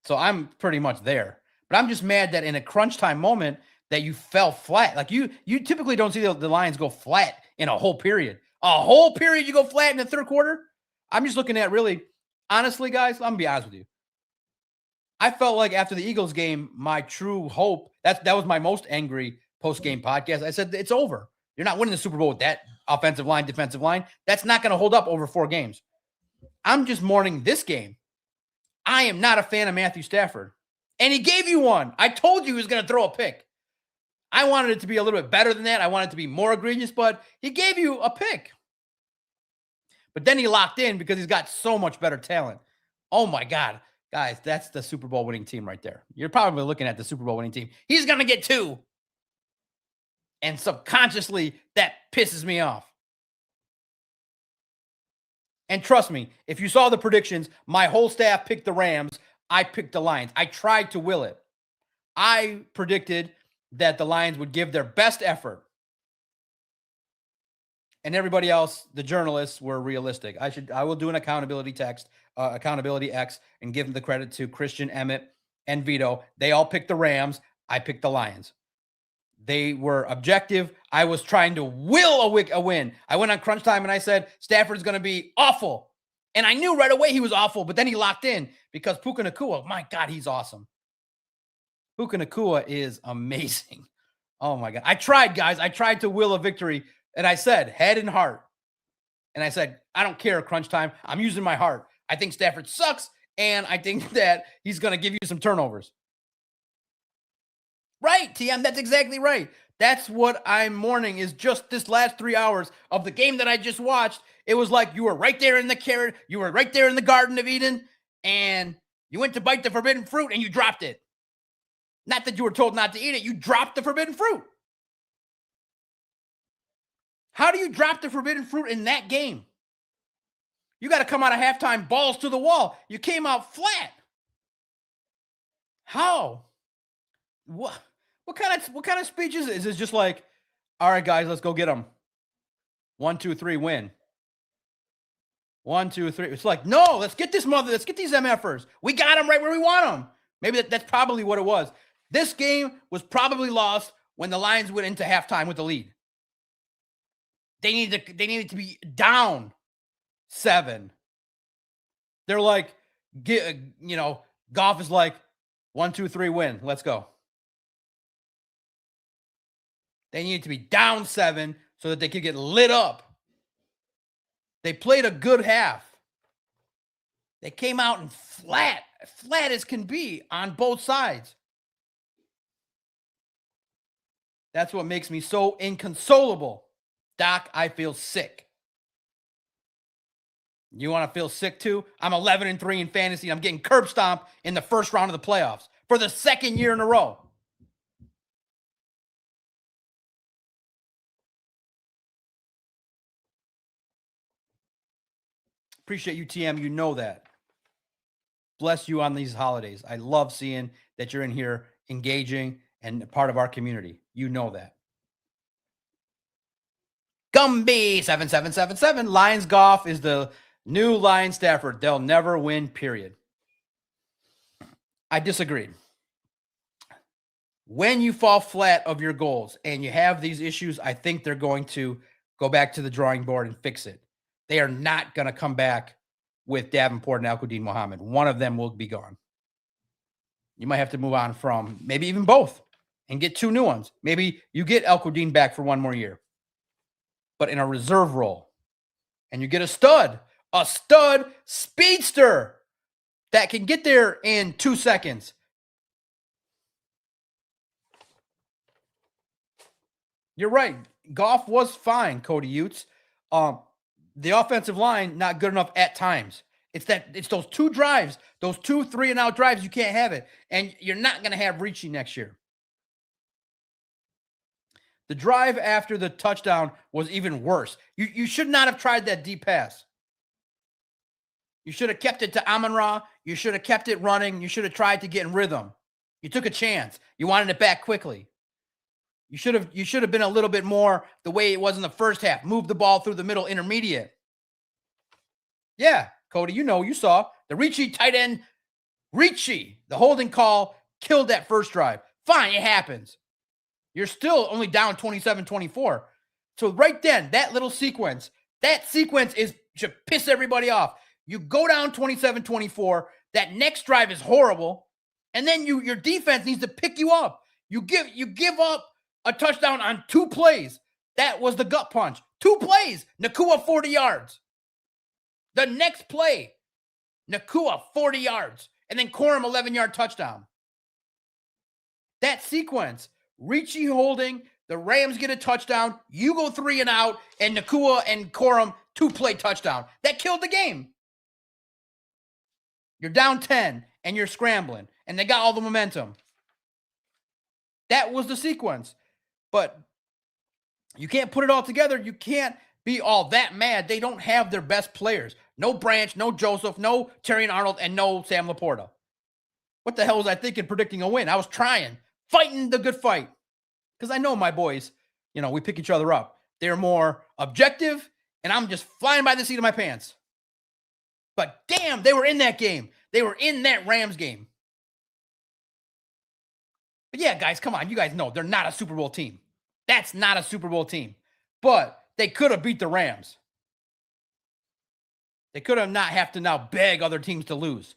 So I'm pretty much there. But I'm just mad that in a crunch time moment that you fell flat. Like you typically don't see the Lions go flat in a whole period. A whole period you go flat in the third quarter? I'm just looking at really, honestly, guys, I'm going to be honest with you. I felt like after the Eagles game, my true hope, that was my most angry post-game podcast. I said, it's over. You're not winning the Super Bowl with that offensive line, defensive line. That's not going to hold up over 4 games. I'm just mourning this game. I am not a fan of Matthew Stafford. And he gave you one. I told you he was going to throw a pick. I wanted it to be a little bit better than that. I wanted it to be more egregious, but he gave you a pick. But then he locked in because he's got so much better talent. Oh, my God. Guys, that's the Super Bowl winning team right there. You're probably looking at the Super Bowl winning team. He's going to get 2. And subconsciously, that pisses me off. And trust me, if you saw the predictions, my whole staff picked the Rams. I picked the Lions. I tried to will it. I predicted that the Lions would give their best effort. And everybody else, the journalists, were realistic. I will do an accountability text, accountability X, and give the credit to Christian, Emmett, and Vito. They all picked the Rams. I picked the Lions. They were objective. I was trying to will a win. I went on crunch time and I said, Stafford's going to be awful. And I knew right away he was awful, but then he locked in because Puka Nacua, my God, he's awesome. Puka Nacua is amazing. Oh, my God. I tried, guys. I tried to will a victory, and I said head and heart. And I said, I don't care, crunch time. I'm using my heart. I think Stafford sucks, and I think that he's going to give you some turnovers. Right? right, TM. That's exactly right. That's what I'm mourning is just this last 3 hours of the game that I just watched. It was like you were right there in the carrot. You were right there in the Garden of Eden, and you went to bite the forbidden fruit and you dropped it. Not that you were told not to eat it. You dropped the forbidden fruit. How do you drop the forbidden fruit in that game? You got to come out of halftime balls to the wall. You came out flat. How? What? What kind of speech is it? Is it just like, all right, guys, let's go get them. 1, 2, 3, win. 1, 2, 3. It's like, no, let's get these MFers. We got them right where we want them. Maybe that's probably what it was. This game was probably lost when the Lions went into halftime with the lead. They needed to be down 7. They're like, Goff is like, 1, 2, 3, win. Let's go. They needed to be down 7 so that they could get lit up. They played a good half. They came out and flat as can be on both sides. That's what makes me so inconsolable. Doc, I feel sick. You want to feel sick too? I'm 11-3 in fantasy. I'm getting curb stomped in the first round of the playoffs for the second year in a row. Appreciate you, TM. You know that. Bless you on these holidays. I love seeing that you're in here engaging and part of our community. You know that. Gumby 7777. Lions Goff is the new Lion Stafford. They'll never win, period. I disagree. When you fall flat of your goals and you have these issues, I think they're going to go back to the drawing board and fix it. They are not going to come back with Davenport and Al-Quadin Muhammad. One of them will be gone. You might have to move on from maybe even both and get 2 new ones. Maybe you get Al-Quadin back for 1 more year, but in a reserve role. And you get a stud speedster that can get there in 2 seconds. You're right. Goff was fine, Cody Utes. The offensive line, not good enough at times. It's those 2 drives, those 2 3-and-out drives, you can't have it. And you're not going to have Ricci next year. The drive after the touchdown was even worse. You should not have tried that deep pass. You should have kept it to Amon-Ra. You should have kept it running. You should have tried to get in rhythm. You took a chance. You wanted it back quickly. You should have been a little bit more the way it was in the first half. Move the ball through the middle, intermediate. Yeah, Cody, you saw the Ricci tight end. Ricci, the holding call, killed that first drive. Fine, it happens. You're still only down 27-24. So right then, that sequence should piss everybody off. You go down 27-24. That next drive is horrible. And then your defense needs to pick you up. You give up a touchdown on 2 plays. That was the gut punch. 2 plays. Nacua 40 yards. The next play, Nacua 40 yards. And then Corum 11-yard touchdown. That sequence, Ricci holding, the Rams get a touchdown, you go 3-and-out, and Nacua and Corum 2-play touchdown. That killed the game. You're down 10, and you're scrambling, and they got all the momentum. That was the sequence. But you can't put it all together. You can't be all that mad. They don't have their best players. No Branch, no Joseph, no Terrion Arnold, and no Sam Laporta. What the hell was I thinking predicting a win? I was fighting the good fight. Because I know my boys, we pick each other up. They're more objective, and I'm just flying by the seat of my pants. But damn, they were in that game. They were in that Rams game. But yeah, guys, come on. You guys know they're not a Super Bowl team. That's not a Super Bowl team. But they could have beat the Rams. They could have not have to now beg other teams to lose.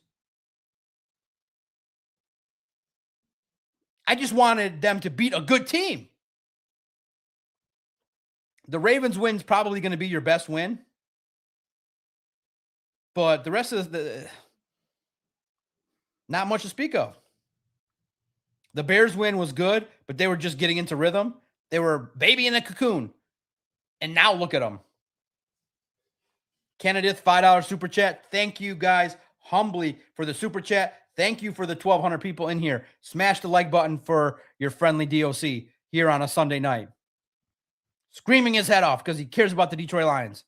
I just wanted them to beat a good team. The Ravens win's probably going to be your best win. But the rest of not much to speak of. The Bears win was good, but they were just getting into rhythm. They were baby in a cocoon. And now look at them. Kenneth, $5 super chat. Thank you guys humbly for the super chat. Thank you for the 1,200 people in here. Smash the like button for your friendly DOC here on a Sunday night. Screaming his head off because he cares about the Detroit Lions.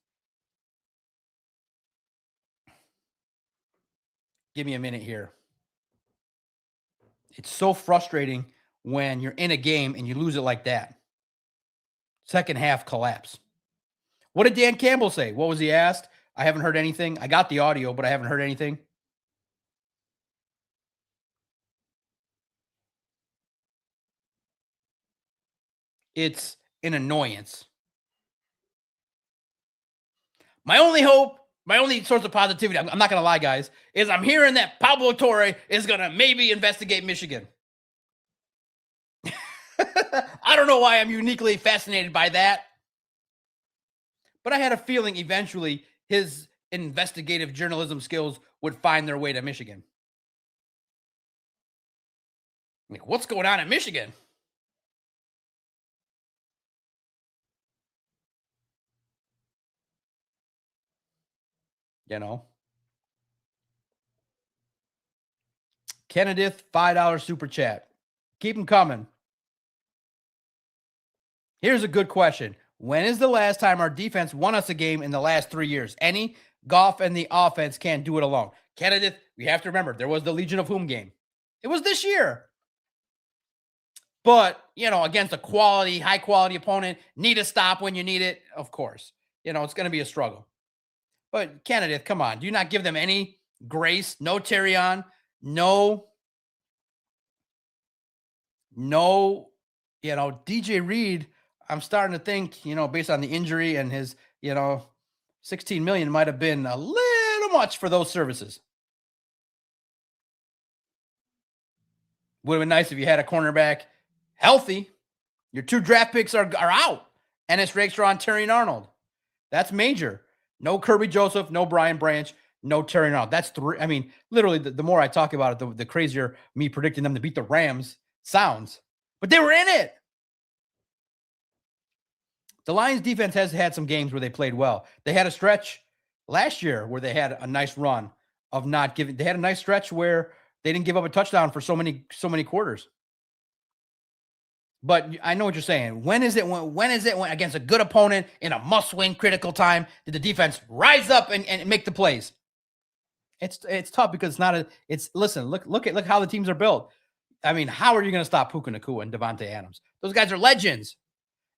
Give me a minute here. It's so frustrating when you're in a game and you lose it like that. Second half collapse. What did Dan Campbell say? What was he asked? I haven't heard anything. I got the audio, but I haven't heard anything. It's an annoyance. My only hope, my only source of positivity, I'm not going to lie, guys, is I'm hearing that Pablo Torre is going to maybe investigate Michigan. I don't know why I'm uniquely fascinated by that. But I had a feeling eventually his investigative journalism skills would find their way to Michigan. Like, what's going on in Michigan? You know? Kenneth, $5 super chat. Keep them coming. Here's a good question. When is the last time our defense won us a game in the last 3 years? Any? Goff and the offense can't do it alone. Kenneth, we have to remember, there was the Legion of Whom game. It was this year. But, against a quality, high-quality opponent, need a stop when you need it, of course. It's going to be a struggle. But, Kenneth, come on. Do you not give them any grace? No Terrion? No, DJ Reed, I'm starting to think, based on the injury and his, 16 million might have been a little much for those services. Would have been nice if you had a cornerback healthy. Your 2 draft picks are out. Ennis Rakestraw and Terrion Arnold. That's major. No Kirby Joseph, no Brian Branch, no Terrion Arnold. That's 3. I mean, literally, the more I talk about it, the crazier me predicting them to beat the Rams sounds. But they were in it. The Lions defense has had some games where they played well. They had a stretch last year where they had a nice run of not giving. They had a nice stretch where they didn't give up a touchdown for so many quarters. But I know what you're saying. When is it when against a good opponent in a must-win critical time did the defense rise up and make the plays? It's tough because it's not a. It's listen. Look how the teams are built. I mean, how are you going to stop Puka Nacua and Devontae Adams? Those guys are legends.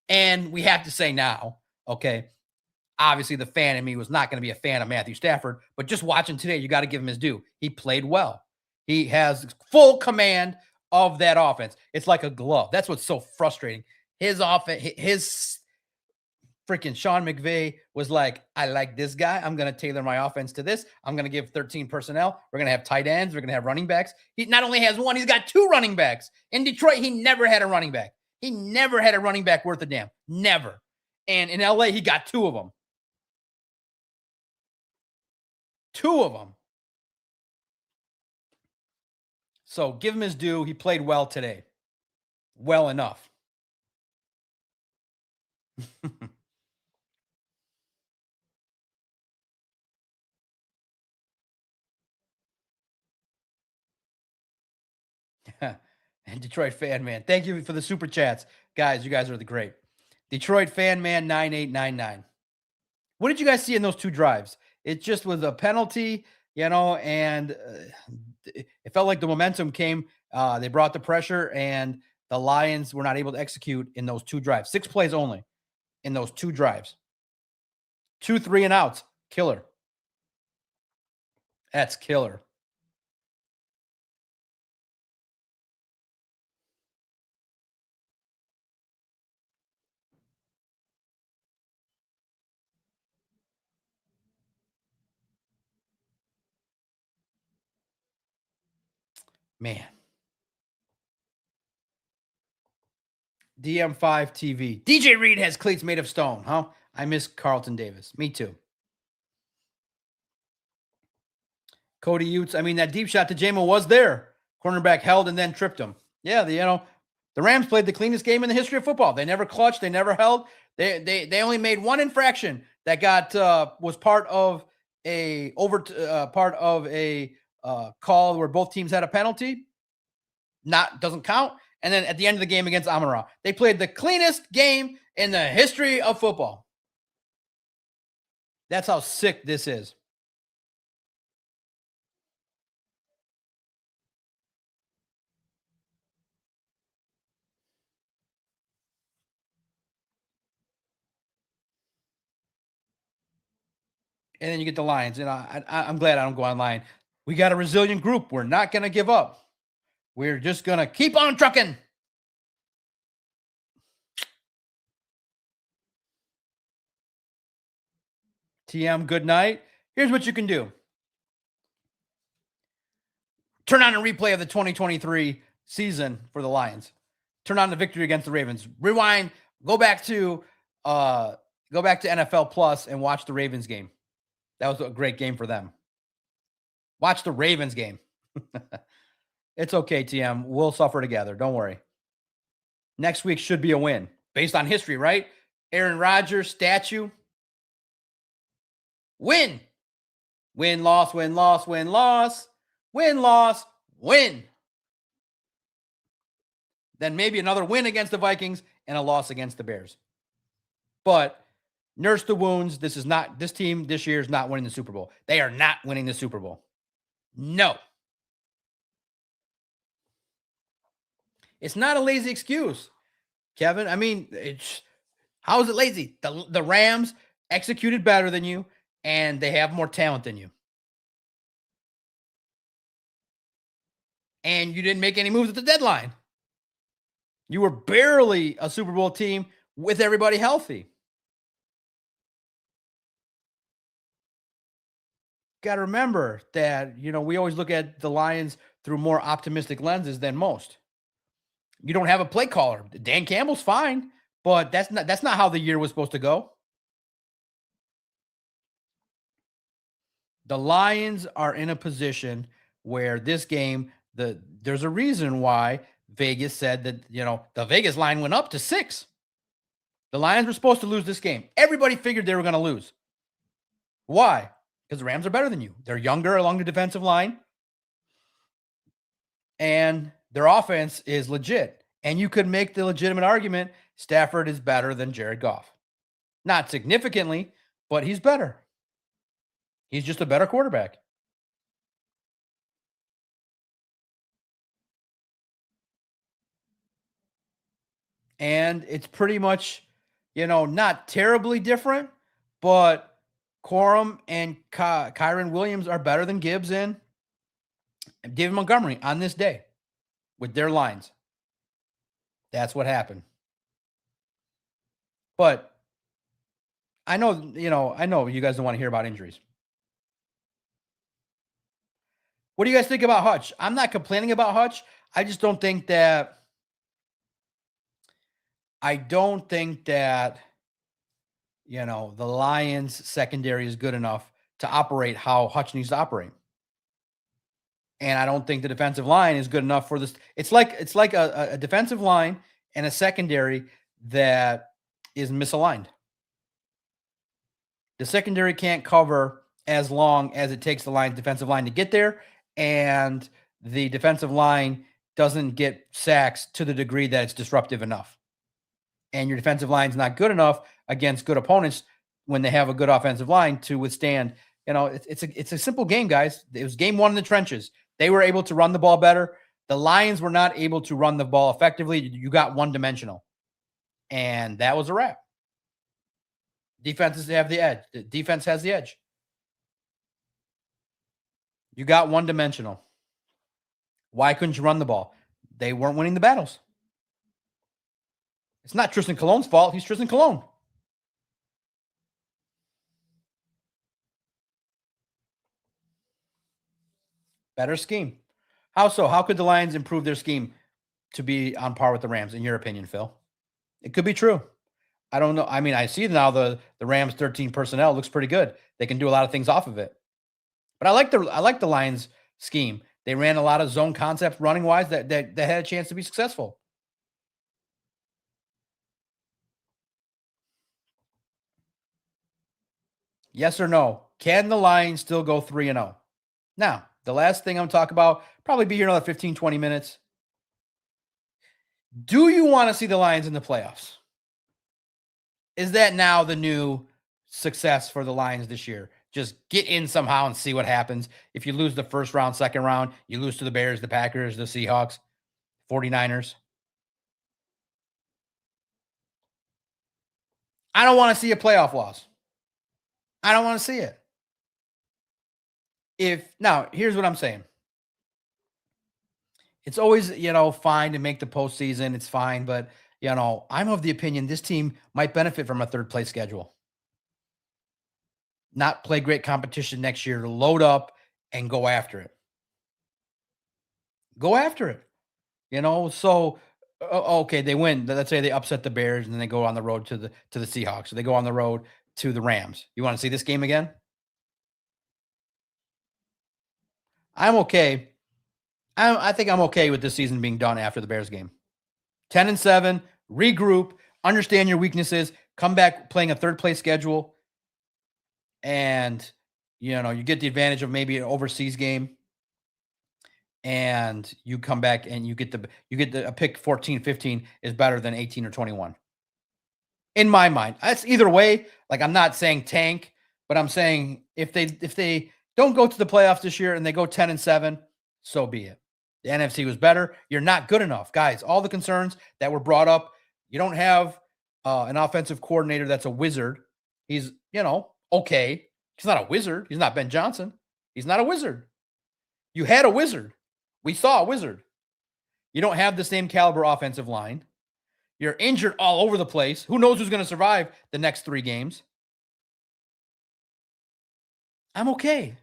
And we have to say now, okay, obviously the fan in me was not going to be a fan of Matthew Stafford, but just watching today, you got to give him his due. He played well. He has full command of that offense. It's like a glove. That's what's so frustrating. His offense, his freaking Sean McVay was like, I like this guy. I'm going to tailor my offense to this. I'm going to give 13 personnel. We're going to have tight ends. We're going to have running backs. He not only has one, he's got 2 running backs. In Detroit, he never had a running back. He never had a running back worth a damn. Never. And in LA, he got 2 of them. 2 of them. So give him his due. He played well today. Well enough. And Detroit Fan Man. Thank you for the super chats. Guys, you guys are the great. Detroit Fan Man 9899. What did you guys see in those 2 drives? It just was a penalty, and it felt like the momentum came. They brought the pressure, and the Lions were not able to execute in those 2 drives. 6 plays only in those 2 drives. 2 3 and outs. Killer. That's killer. Man. DM5 TV. DJ Reed has cleats made of stone, huh? I miss Carlton Davis. Me too. Cody Utes. I mean, that deep shot to Jamo was there. Cornerback held and then tripped him. Yeah, the Rams played the cleanest game in the history of football. They never clutched, they never held. They only made one infraction that got was part of a call where both teams had a penalty. Not doesn't count. And then at the end of the game against Amon-Ra, they played the cleanest game in the history of football. That's how sick this is. And then you get the Lions. And I'm glad I don't go online. We got a resilient group. We're not going to give up. We're just going to keep on trucking. TM, good night. Here's what you can do. Turn on a replay of the 2023 season for the Lions. Turn on the victory against the Ravens. Rewind, go back to NFL Plus and watch the Ravens game. That was a great game for them. Watch the Ravens game. It's okay, TM. We'll suffer together. Don't worry. Next week should be a win based on history, right? Aaron Rodgers statue. Win. Win, loss, win, loss, win, loss. Win, loss, win. Then maybe another win against the Vikings and a loss against the Bears. But nurse the wounds. This team this year is not winning the Super Bowl. They are not winning the Super Bowl. No. It's not a lazy excuse, Kevin. I mean, how is it lazy? The Rams executed better than you, and they have more talent than you. And you didn't make any moves at the deadline. You were barely a Super Bowl team with everybody healthy. Got to remember that, we always look at the Lions through more optimistic lenses than most. You don't have a play caller. Dan Campbell's fine, but that's not how the year was supposed to go. The Lions are in a position where this game, there's a reason why Vegas said that, the Vegas line went up to 6. The Lions were supposed to lose this game. Everybody figured they were going to lose. Why? Because the Rams are better than you. They're younger along the defensive line. And their offense is legit. And you could make the legitimate argument Stafford is better than Jared Goff. Not significantly, but he's better. He's just a better quarterback. And it's pretty much, not terribly different, but Corum and Kyron Williams are better than Gibbs and David Montgomery on this day with their lines. That's what happened. But I know you guys don't want to hear about injuries. What do you guys think about Hutch? I'm not complaining about Hutch. I just don't think that the Lions secondary is good enough to operate how Hutch needs to operate. And I don't think the defensive line is good enough for this. It's like a defensive line and a secondary that is misaligned. The secondary can't cover as long as it takes the defensive line to get there, and the defensive line doesn't get sacks to the degree that it's disruptive enough. And your defensive line is not good enough against good opponents when they have a good offensive line to withstand. It's a simple game, guys. It was game 1 in the trenches. They were able to run the ball better. The Lions were not able to run the ball effectively. You got one-dimensional. And that was a wrap. Defenses have the edge. The defense has the edge. You got one-dimensional. Why couldn't you run the ball? They weren't winning the battles. It's not Tristan Cologne's fault. He's Tristan Cologne. Better scheme. How so? How could the Lions improve their scheme to be on par with the Rams, in your opinion, Phil? It could be true. I don't know. I mean, I see now the Rams 13 personnel looks pretty good. They can do a lot of things off of it. But I like the Lions scheme. They ran a lot of zone concepts running wise that had a chance to be successful. Yes or no? Can the Lions still go 3-0? Now, the last thing I'm talking about, probably be here another 15, 20 minutes. Do you want to see the Lions in the playoffs? Is that now the new success for the Lions this year? Just get in somehow and see what happens. If you lose the first round, second round, you lose to the Bears, the Packers, the Seahawks, 49ers. I don't want to see a playoff loss. I don't want to see it. If now, here's what I'm saying. It's always, fine to make the postseason. It's fine, but I'm of the opinion this team might benefit from a third place schedule. Not play great competition next year, load up and go after it. Go after it. So okay, they win. Let's say they upset the Bears and then they go on the road to the Seahawks. So they go on the road to the Rams. You want to see this game again? I'm okay. I think I'm okay with this season being done after the Bears game. 10-7, regroup, understand your weaknesses, come back playing a third place schedule, and you get the advantage of maybe an overseas game, and you come back and you get a pick 14, 15 is better than 18 or 21. In my mind, that's either way. Like, I'm not saying tank, but I'm saying if they don't go to the playoffs this year and they go 10-7, so be it. The NFC was better. You're not good enough, guys. All the concerns that were brought up. You don't have an offensive coordinator that's a wizard. He's okay. He's not a wizard. He's not Ben Johnson. He's not a wizard. You had a wizard. We saw a wizard. You don't have the same caliber offensive line. You're injured all over the place. Who knows who's going to survive the next 3 games? I'm okay.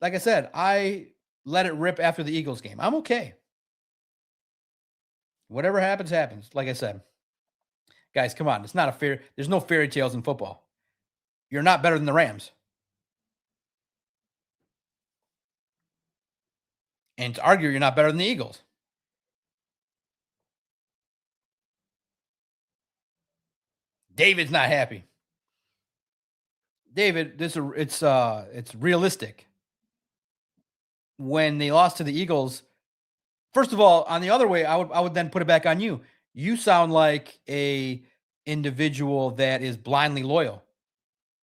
Like I said, I let it rip after the Eagles game. I'm okay. Whatever happens, happens. Like I said, guys, come on. It's not a fair. There's no fairy tales in football. You're not better than the Rams. And to argue, you're not better than the Eagles. David's not happy. David, it's realistic. When they lost to the Eagles, first of all, on the other way, I would then put it back on you. You sound like a individual that is blindly loyal.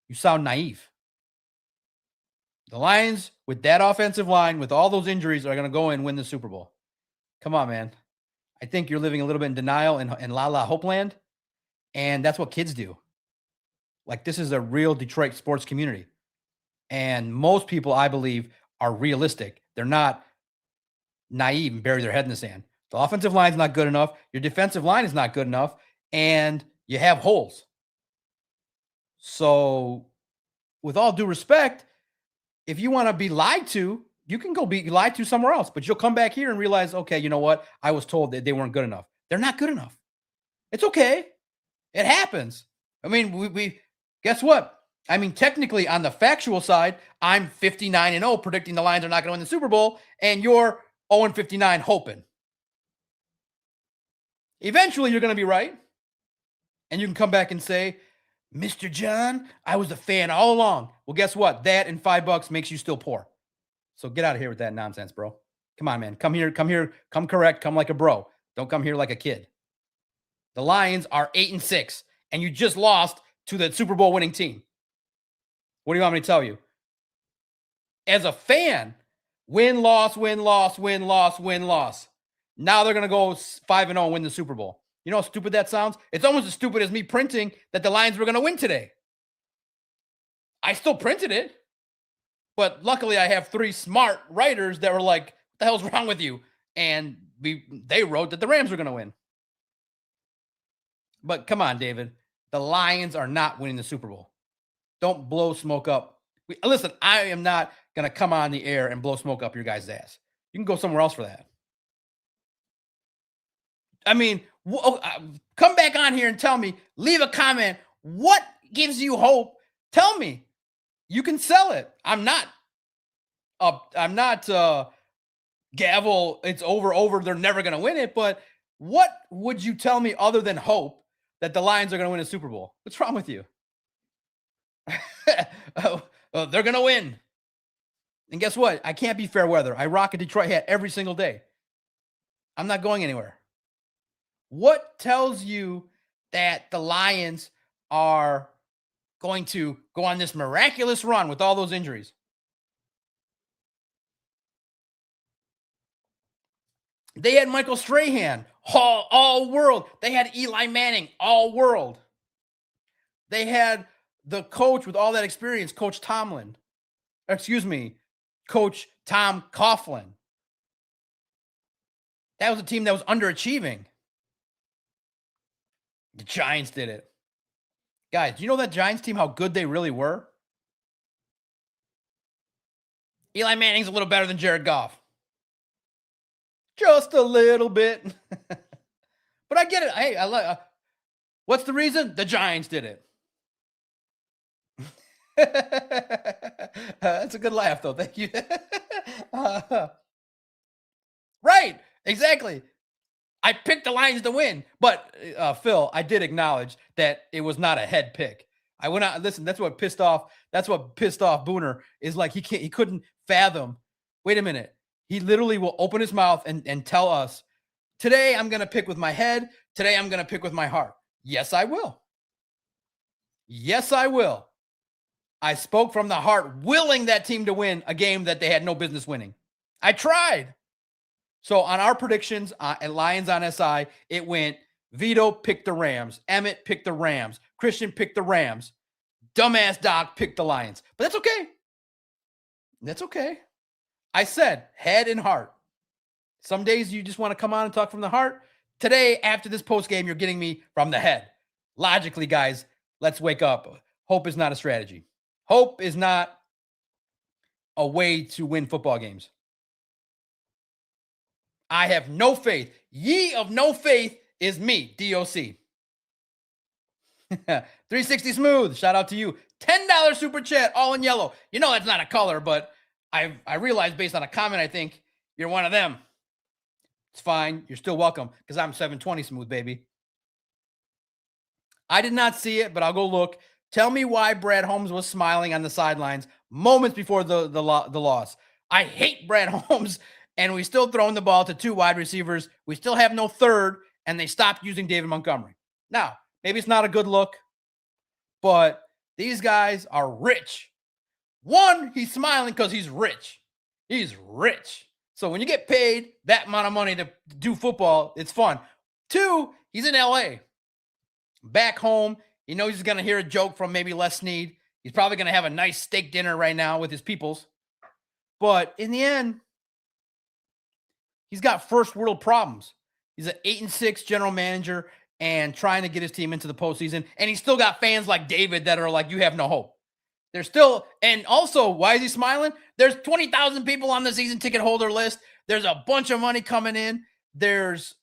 You sound naive. The Lions, with that offensive line, with all those injuries, are going to go and win the Super Bowl. Come on, man. I think you're living a little bit in denial in La La Hope Land, and that's what kids do. Like, this is a real Detroit sports community. And most people, I believe, are realistic. They're not naive and bury their head in the sand. The offensive line is not good enough. Your defensive line is not good enough. And you have holes. So, with all due respect, if you want to be lied to, you can go be lied to somewhere else. But you'll come back here and realize, okay, you know what? I was told that they weren't good enough. They're not good enough. It's okay. It happens. I mean, we guess what? I mean, technically, on the factual side, I'm 59-0 predicting the Lions are not going to win the Super Bowl, and you're 0-59 hoping. Eventually, you're going to be right, and you can come back and say, Mr. John, I was a fan all along. Well, guess what? That and $5 makes you still poor. So get out of here with that nonsense, bro. Come on, man. Come here, come correct, come like a bro. Don't come here like a kid. The Lions are 8-6, and you just lost to the Super Bowl winning team. What do you want me to tell you? As a fan, win, loss, win, loss, win, loss, win, loss. Now they're going to go 5-0 and win the Super Bowl. You know how stupid that sounds? It's almost as stupid as me printing that the Lions were going to win today. I still printed it, but luckily I have 3 smart writers that were like, what the hell's wrong with you? And they wrote that the Rams were going to win. But come on, David. The Lions are not winning the Super Bowl. Don't blow smoke up. Listen, I am not going to come on the air and blow smoke up your guys' ass. You can go somewhere else for that. I mean, come back on here and tell me, leave a comment. What gives you hope? Tell me. You can sell it. I'm not gavel, it's over, they're never going to win it. But what would you tell me other than hope that the Lions are going to win a Super Bowl? What's wrong with you? They're going to win. And guess what? I can't be fair weather. I rock a Detroit hat every single day. I'm not going anywhere. What tells you that the Lions are going to go on this miraculous run with all those injuries? They had Michael Strahan, all world. They had Eli Manning, all world. They had the coach with all that experience, Coach Tomlin. Excuse me, Coach Tom Coughlin. That was a team that was underachieving. The Giants did it. Guys, do you know that Giants team, how good they really were? Eli Manning's a little better than Jared Goff. Just a little bit. But I get it. Hey, I like. What's the reason? The Giants did it. That's a good laugh, though. Thank you. Right. Exactly. I picked the Lions to win, but Phil, I did acknowledge that it was not a head pick. I went out. Listen, that's what pissed off. That's what pissed off Booner. Is like he couldn't fathom. Wait a minute. He literally will open his mouth and tell us, today I'm going to pick with my head. Today I'm going to pick with my heart. Yes, I will. Yes, I will. I spoke from the heart, willing that team to win a game that they had no business winning. I tried. So on our predictions at Lions on SI, it went Vito picked the Rams, Emmett picked the Rams, Christian picked the Rams, dumbass Doc picked the Lions. But that's okay. That's okay. I said head and heart. Some days you just want to come on and talk from the heart. Today, after this post game, you're getting me from the head. Logically, guys, let's wake up. Hope is not a strategy. Hope is not a way to win football games. I have no faith. Ye of no faith is me, DOC. 360 Smooth, shout out to you. $10 super chat, all in yellow. You know that's not a color, but I realized based on a comment, I think you're one of them. It's fine. You're still welcome because I'm 720 Smooth, baby. I did not see it, but I'll go look. Tell me why Brad Holmes was smiling on the sidelines moments before the loss. I hate Brad Holmes, and we still throwing the ball to two wide receivers. We still have no third, and they stopped using David Montgomery. Now, maybe it's not a good look, but these guys are rich. One, he's smiling because he's rich. He's rich. So when you get paid that amount of money to do football, it's fun. Two, he's in LA. Back home, he knows he's going to hear a joke from maybe Les Snead. He's probably going to have a nice steak dinner right now with his peoples. But in the end, he's got first world problems. He's an 8-6 general manager and trying to get his team into the postseason. And he's still got fans like David that are like, you have no hope. There's still, and also, why is he smiling? There's 20,000 people on the season ticket holder list. There's a bunch of money coming in. There's,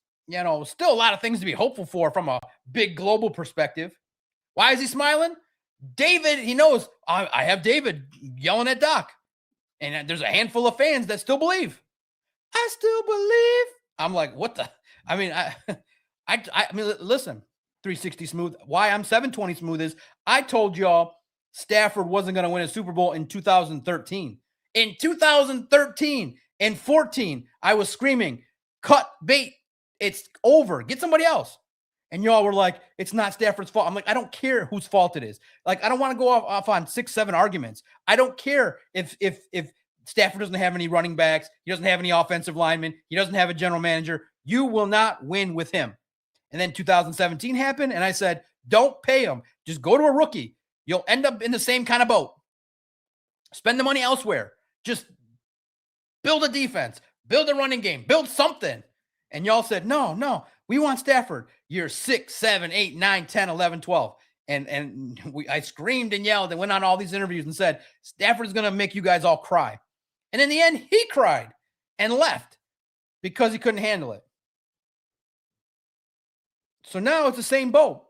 still a lot of things to be hopeful for from a big global perspective. Why is he smiling? David, he knows I have David yelling at Doc. And there's a handful of fans that still believe. I still believe. I'm like, what the? I mean, I mean, listen, 360 Smooth. Why I'm 720 Smooth is I told y'all Stafford wasn't going to win a Super Bowl in 2013. In 2013 and 14, I was screaming, cut bait. It's over. Get somebody else. And y'all were like, it's not Stafford's fault. I'm like, I don't care whose fault it is. Like, I don't want to go off on 6-7 arguments. I don't care if Stafford doesn't have any running backs. He doesn't have any offensive linemen. He doesn't have a general manager. You will not win with him. And then 2017 happened, and I said, don't pay him. Just go to a rookie. You'll end up in the same kind of boat. Spend the money elsewhere. Just build a defense. Build a running game. Build something. And y'all said, no, we want Stafford. Year 6, 7, 8, 9, 10, 11, 12. And I screamed and yelled and went on all these interviews and said, Stafford is going to make you guys all cry. And in the end, he cried and left because he couldn't handle it. So now it's the same boat.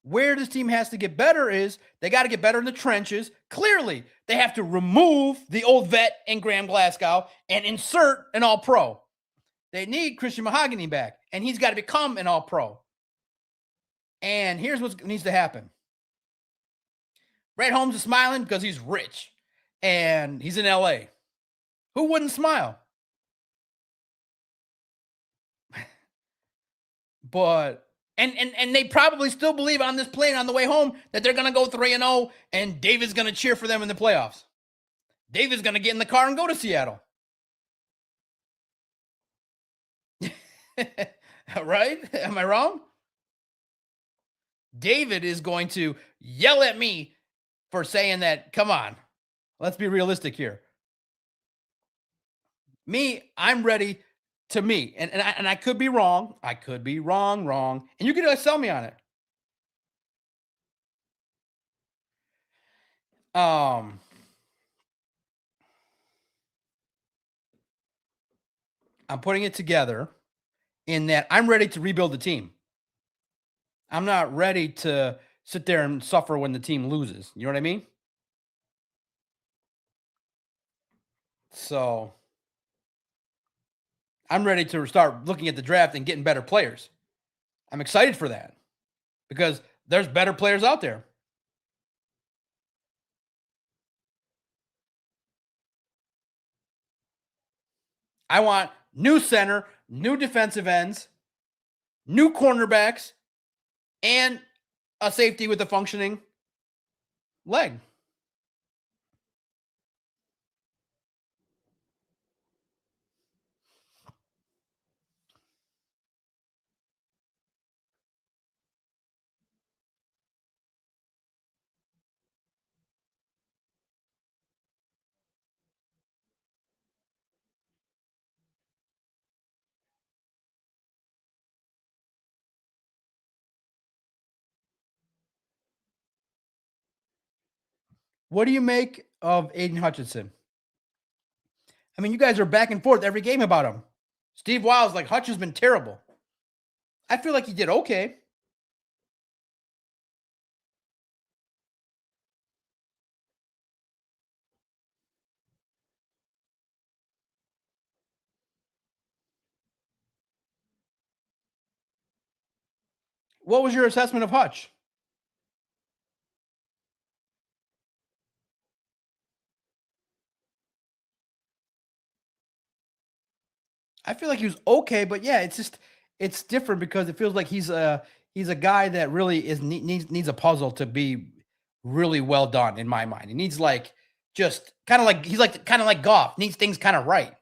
Where this team has to get better is they got to get better in the trenches. Clearly, they have to remove the old vet in Graham Glasgow and insert an all-pro. They need Christian Mahogany back, and he's got to become an all-pro. And here's what needs to happen. Brett Holmes is smiling because he's rich, and he's in LA. Who wouldn't smile? But and they probably still believe on this plane on the way home that they're going to go 3-0, and David's going to cheer for them in the playoffs. David's going to get in the car and go to Seattle. Right? Am I wrong? David is going to yell at me for saying that, come on, let's be realistic here. Me, I'm ready to meet. And I could be wrong. I could be wrong. And you can sell me on it. I'm putting it together in that I'm ready to rebuild the team. I'm not ready to sit there and suffer when the team loses. You know what I mean? So I'm ready to start looking at the draft and getting better players. I'm excited for that because there's better players out there. I want new center, new defensive ends, new cornerbacks, and a safety with a functioning leg. What do you make of Aiden Hutchinson? I mean, you guys are back and forth every game about him. Steve Wiles like Hutch has been terrible. I feel like he did okay. What was your assessment of Hutch? I feel like he was okay, but yeah, it's different because it feels like he's a guy that really needs a puzzle to be really well done in my mind. He needs like just kind of like he's like kind of like golf, needs things kind of right.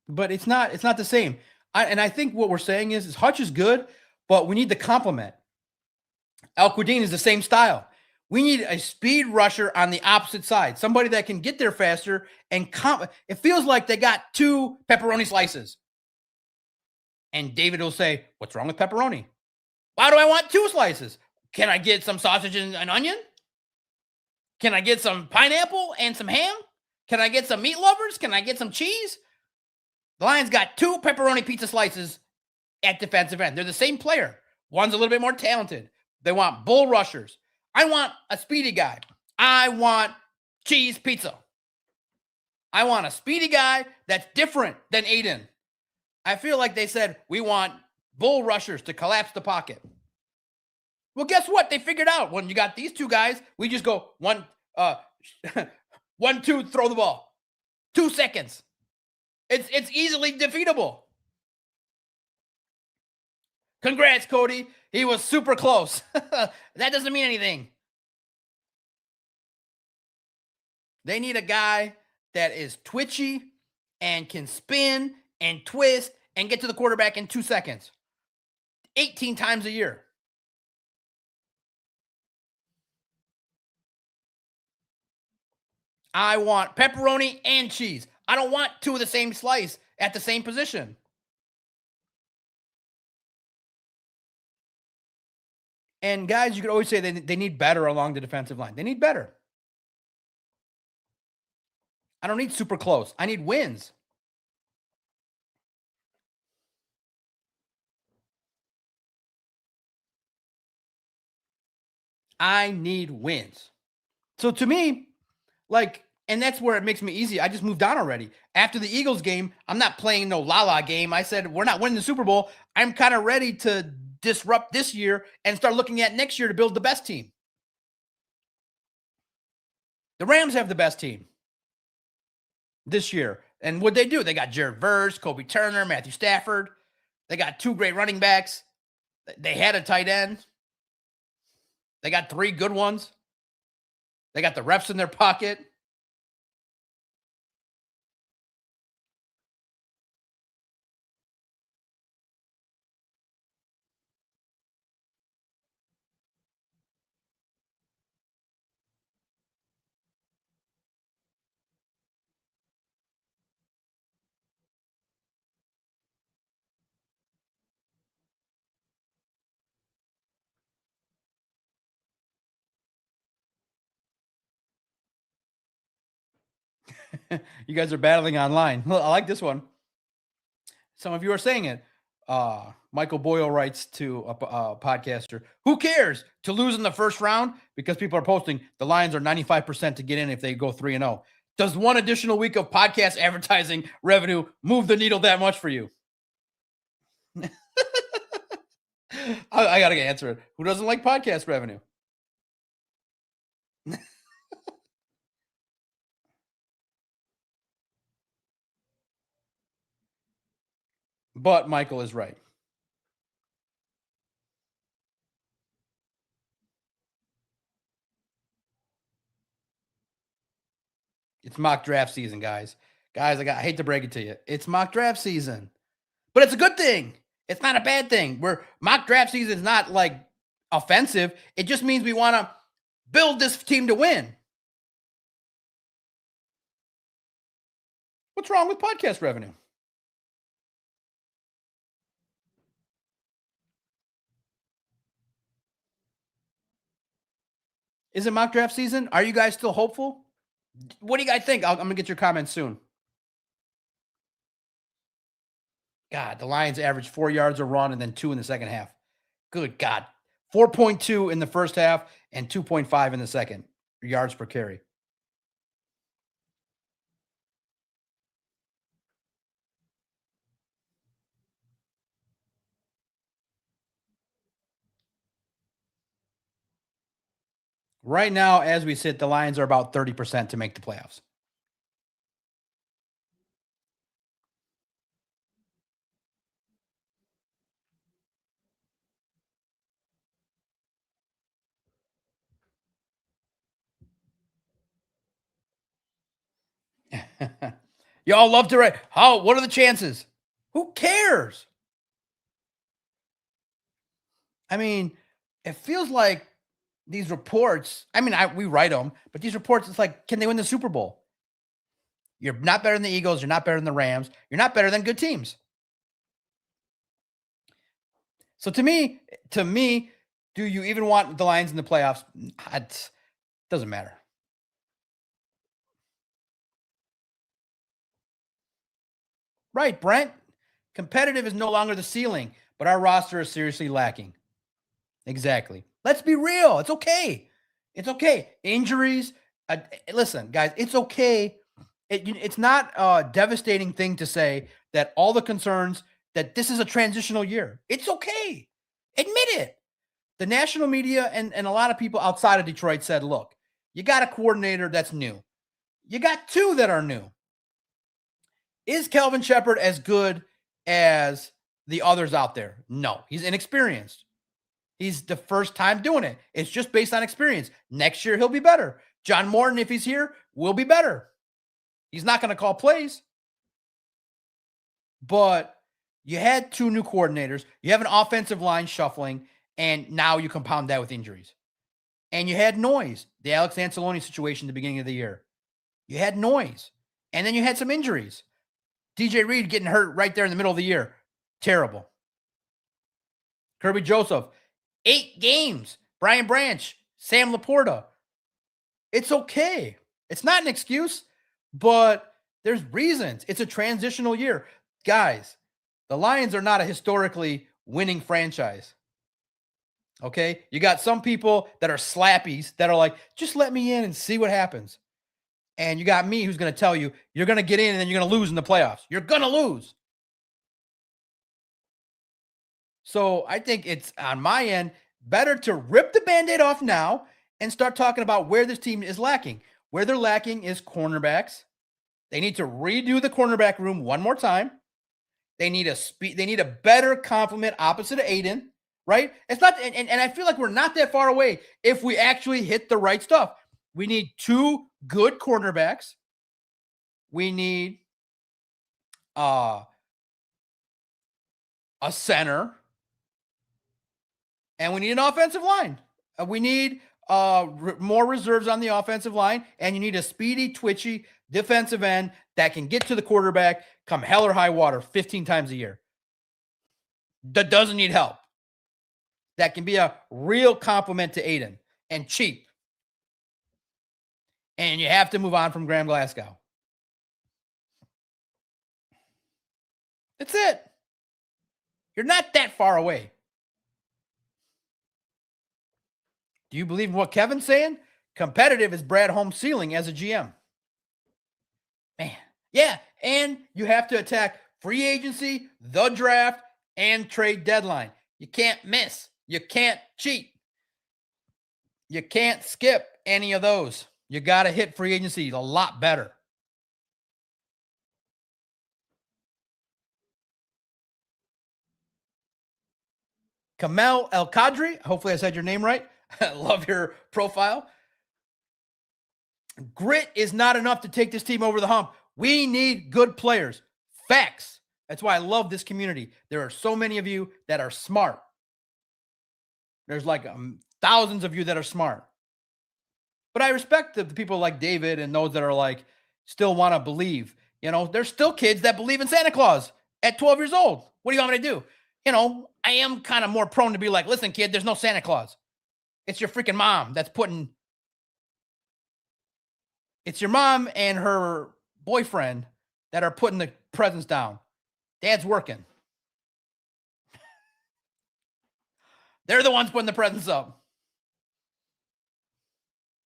But it's not the same. And I think what we're saying is Hutch is good, but we need the complement. Al Quadin is the same style. We need a speed rusher on the opposite side, somebody that can get there faster and it feels like they got two pepperoni slices. And David will say, "What's wrong with pepperoni? Why do I want two slices? Can I get some sausage and an onion? Can I get some pineapple and some ham? Can I get some meat lovers? Can I get some cheese?" The Lions got two pepperoni pizza slices at defensive end. They're the same player. One's a little bit more talented. They want bull rushers. I want a speedy guy. I want cheese pizza. I want a speedy guy that's different than Aiden. I feel like they said, we want bull rushers to collapse the pocket. Well, guess what? They figured out when you got these two guys, we just go one, 1, 2, throw the ball. 2 seconds. It's easily defeatable. Congrats, Cody. He was super close. That doesn't mean anything. They need a guy that is twitchy and can spin and twist and get to the quarterback in 2 seconds. 18 times a year. I want pepperoni and cheese. I don't want two of the same slice at the same position. And guys, you could always say they need better along the defensive line. They need better. I don't need super close. I need wins. I need wins. So to me, And that's where it makes me easy. I just moved on already. After the Eagles game, I'm not playing no la game. I said, we're not winning the Super Bowl. I'm kind of ready to disrupt this year and start looking at next year to build the best team. The Rams have the best team this year. And what they do, they got Jared Verse, Kobe Turner, Matthew Stafford. They got 2 great running backs. They had a tight end. They got 3 good ones. They got the refs in their pocket. You guys are battling online. Well, I like this one. Some of you are saying it. Michael Boyle writes to a podcaster, who cares to lose in the first round? Because people are posting the Lions are 95% to get in if they go 3-0. Does one additional week of podcast advertising revenue move the needle that much for you? I got to answer it. Who doesn't like podcast revenue? But Michael is right. It's mock draft season, guys. Guys, I hate to break it to you. It's mock draft season. But it's a good thing. It's not a bad thing. Where mock draft season is not like offensive. It just means we want to build this team to win. What's wrong with podcast revenue? Is it mock draft season? Are you guys still hopeful? What do you guys think? I'm going to get your comments soon. God, the Lions averaged 4 yards a run and then 2 in the second half. Good God. 4.2 in the first half and 2.5 in the second yards per carry. Right now, as we sit, the Lions are about 30% to make the playoffs. Y'all love to write, what are the chances? Who cares? I mean, it feels like these reports, we write them, but these reports, it's like, can they win the Super Bowl? You're not better than the Eagles. You're not better than the Rams. You're not better than good teams. So to me, do you even want the Lions in the playoffs? It doesn't matter. Right, Brent? Competitive is no longer the ceiling, but our roster is seriously lacking. Exactly. Let's be real. It's okay. It's okay. Injuries. Listen, guys, it's okay. It's not a devastating thing to say that all the concerns that this is a transitional year. It's okay. Admit it. The national media and a lot of people outside of Detroit said, look, you got a coordinator that's new. You got 2 that are new. Is Kelvin Shepard as good as the others out there? No, he's inexperienced. He's the first time doing it. It's just based on experience. Next year, he'll be better. John Morton, if he's here, will be better. He's not going to call plays. But you had 2 new coordinators. You have an offensive line shuffling, and now you compound that with injuries. And you had noise. The Alex Anzalone situation at the beginning of the year. You had noise. And then you had some injuries. DJ Reed getting hurt right there in the middle of the year. Terrible. Kirby Joseph, 8 games. Brian Branch, Sam Laporta. It's okay. It's not an excuse, but there's reasons. It's a transitional year. Guys, the Lions are not a historically winning franchise. Okay? You got some people that are slappies that are like, just let me in and see what happens. And you got me who's going to tell you you're going to get in and then you're going to lose in the playoffs. You're going to lose. So I think it's on my end better to rip the Band-Aid off now and start talking about where this team is lacking. Where they're lacking is cornerbacks. They need to redo the cornerback room one more time. They need a better complement opposite of Aiden, right? It's not, and I feel like we're not that far away if we actually hit the right stuff. We need two good cornerbacks. We need a center, and we need an offensive line. We need more reserves on the offensive line, and you need a speedy, twitchy defensive end that can get to the quarterback come hell or high water 15 times a year. That doesn't need help. That can be a real compliment to Aiden and cheap. And you have to move on from Graham Glasgow. That's it. You're not that far away. Do you believe in what Kevin's saying? Competitive is Brad Holmes' ceiling as a GM. Man, yeah, and you have to attack free agency, the draft, and trade deadline. You can't miss. You can't cheat. You can't skip any of those. You got to hit free agency a lot better. Kamel El Kadri, hopefully I said your name right. Love your profile. Grit is not enough to take this team over the hump. We need good players. Facts. That's why I love this community. There are so many of you that are smart. There's like thousands of you that are smart. But I respect the people like David and those that are like still want to believe. You know, there's still kids that believe in Santa Claus at 12 years old. What do you want me to do? You know, I am kind of more prone to be like, listen, kid, there's no Santa Claus. It's your freaking mom that's putting. It's your mom and her boyfriend that are putting the presents down. Dad's working. They're the ones putting the presents up.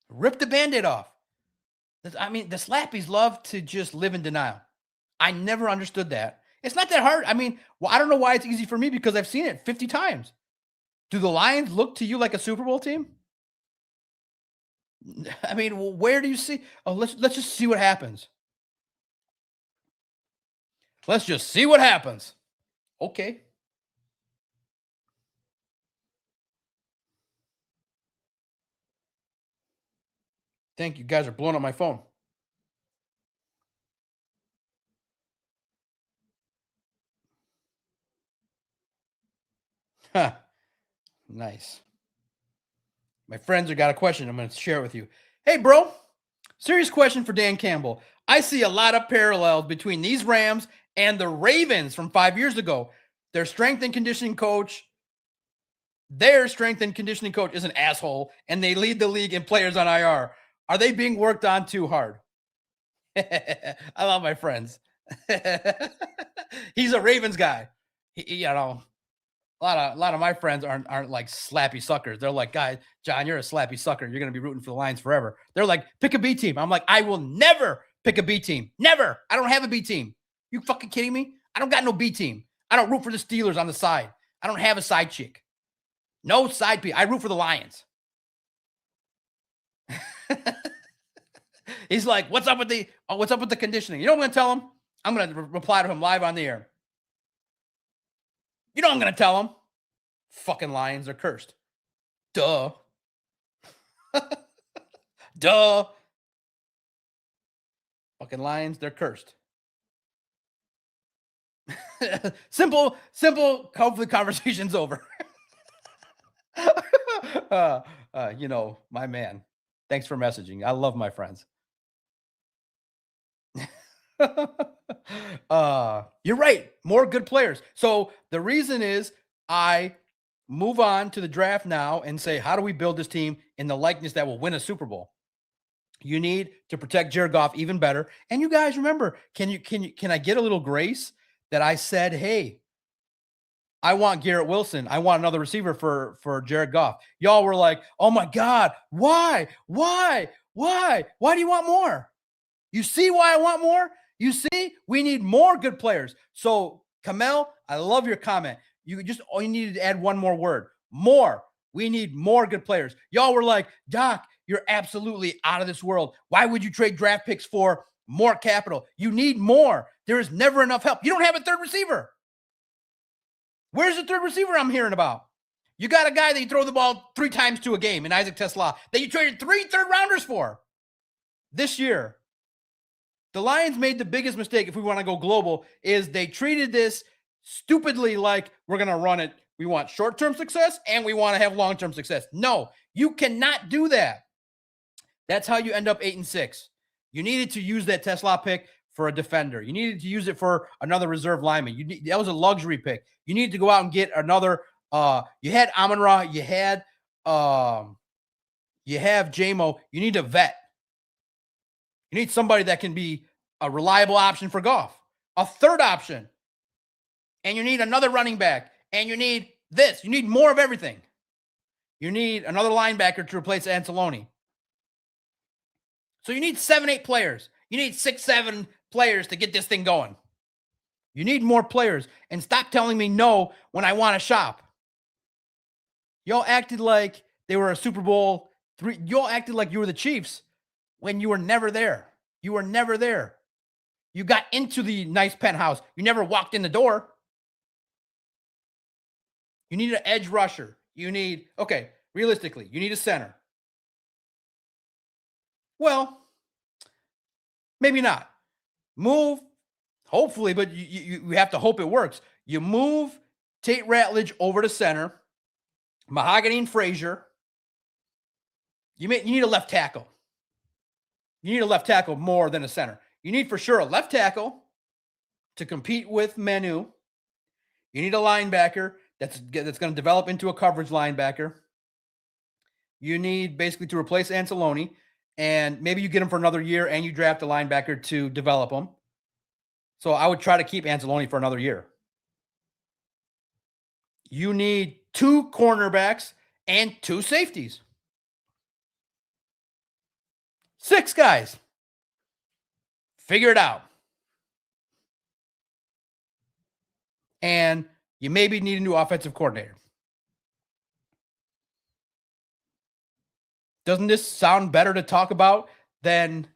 Rip the Band-Aid off. I mean, the Slappies love to just live in denial. I never understood that. It's not that hard. I mean, well, I don't know why it's easy for me because I've seen it 50 times. Do the Lions look to you like a Super Bowl team? I mean, well, where do you see? Oh, let's just see what happens. Let's just see what happens. Okay. Thank you. Guys are blowing up my phone. Huh. Nice. My friends have got a question. I'm going to share it with you. Hey, bro. Serious question for Dan Campbell. I see a lot of parallels between these Rams and the Ravens from 5 years ago. Their strength and conditioning coach is an asshole, and they lead the league in players on IR. Are they being worked on too hard? I love my friends. He's a Ravens guy. You know, a lot of my friends aren't like slappy suckers. They're like, guys, John, you're a slappy sucker. You're gonna be rooting for the Lions forever. They're like, pick a B team. I'm like, I will never pick a B team. Never. I don't have a B team. You fucking kidding me? I don't got no B team. I don't root for the Steelers on the side. I don't have a side chick. No side P. I root for the Lions. He's like, what's up with the conditioning? You know what I'm going to tell him? I'm going to reply to him live on the air. You know what I'm going to tell him? Fucking Lions are cursed. Duh. Duh. Fucking Lions, they're cursed. Simple. Hopefully conversation's over. You know, my man. Thanks for messaging. I love my friends. You're right. More good players. So the reason is I move on to the draft now and say, how do we build this team in the likeness that will win a Super Bowl? You need to protect Jared Goff even better. And you guys remember, can I get a little grace that I said, hey, I want Garrett Wilson. I want another receiver for Jared Goff. Y'all were like, oh my God, why? Why do you want more? You see why I want more? You see, we need more good players. So, Kamel, I love your comment. You needed to add one more word. More. We need more good players. Y'all were like, Doc, you're absolutely out of this world. Why would you trade draft picks for more capital? You need more. There is never enough help. You don't have a third receiver. Where's the third receiver I'm hearing about? You got a guy that you throw the ball 3 times to a game in Isaac Tesla that you traded 3 third-rounders for this year. The Lions made the biggest mistake, if we want to go global, is they treated this stupidly like we're going to run it. We want short-term success and we want to have long-term success. No, you cannot do that. That's how you end up 8-6. You needed to use that Tesla pick for a defender. You needed to use it for another reserve lineman. That was a luxury pick. You needed to go out and get another. You had Amon-Ra. You have JMO. You need a vet. You need somebody that can be a reliable option for Goff, a third option. And you need another running back. And you need this. You need more of everything. You need another linebacker to replace Anzalone. So you need 7-8 players. You need 6-7 players to get this thing going. You need more players. And stop telling me no when I want to shop. Y'all acted like they were a Super Bowl 3. Y'all acted like you were the Chiefs when you were never there. You were never there. You got into the nice penthouse. You never walked in the door. You need an edge rusher. You need, okay, realistically, you need a center. Well, maybe not. Move, hopefully, but you have to hope it works. You move Tate Ratledge over to center. Mahogany and Frazier. You need a left tackle. You need a left tackle more than a center. You need for sure a left tackle to compete with Manu. You need a linebacker that's going to develop into a coverage linebacker. You need basically to replace Anzalone, and maybe you get him for another year and you draft a linebacker to develop him. So I would try to keep Anzalone for another year. You need 2 cornerbacks and 2 safeties. 6 guys. Figure it out. And you maybe need a new offensive coordinator. Doesn't this sound better to talk about than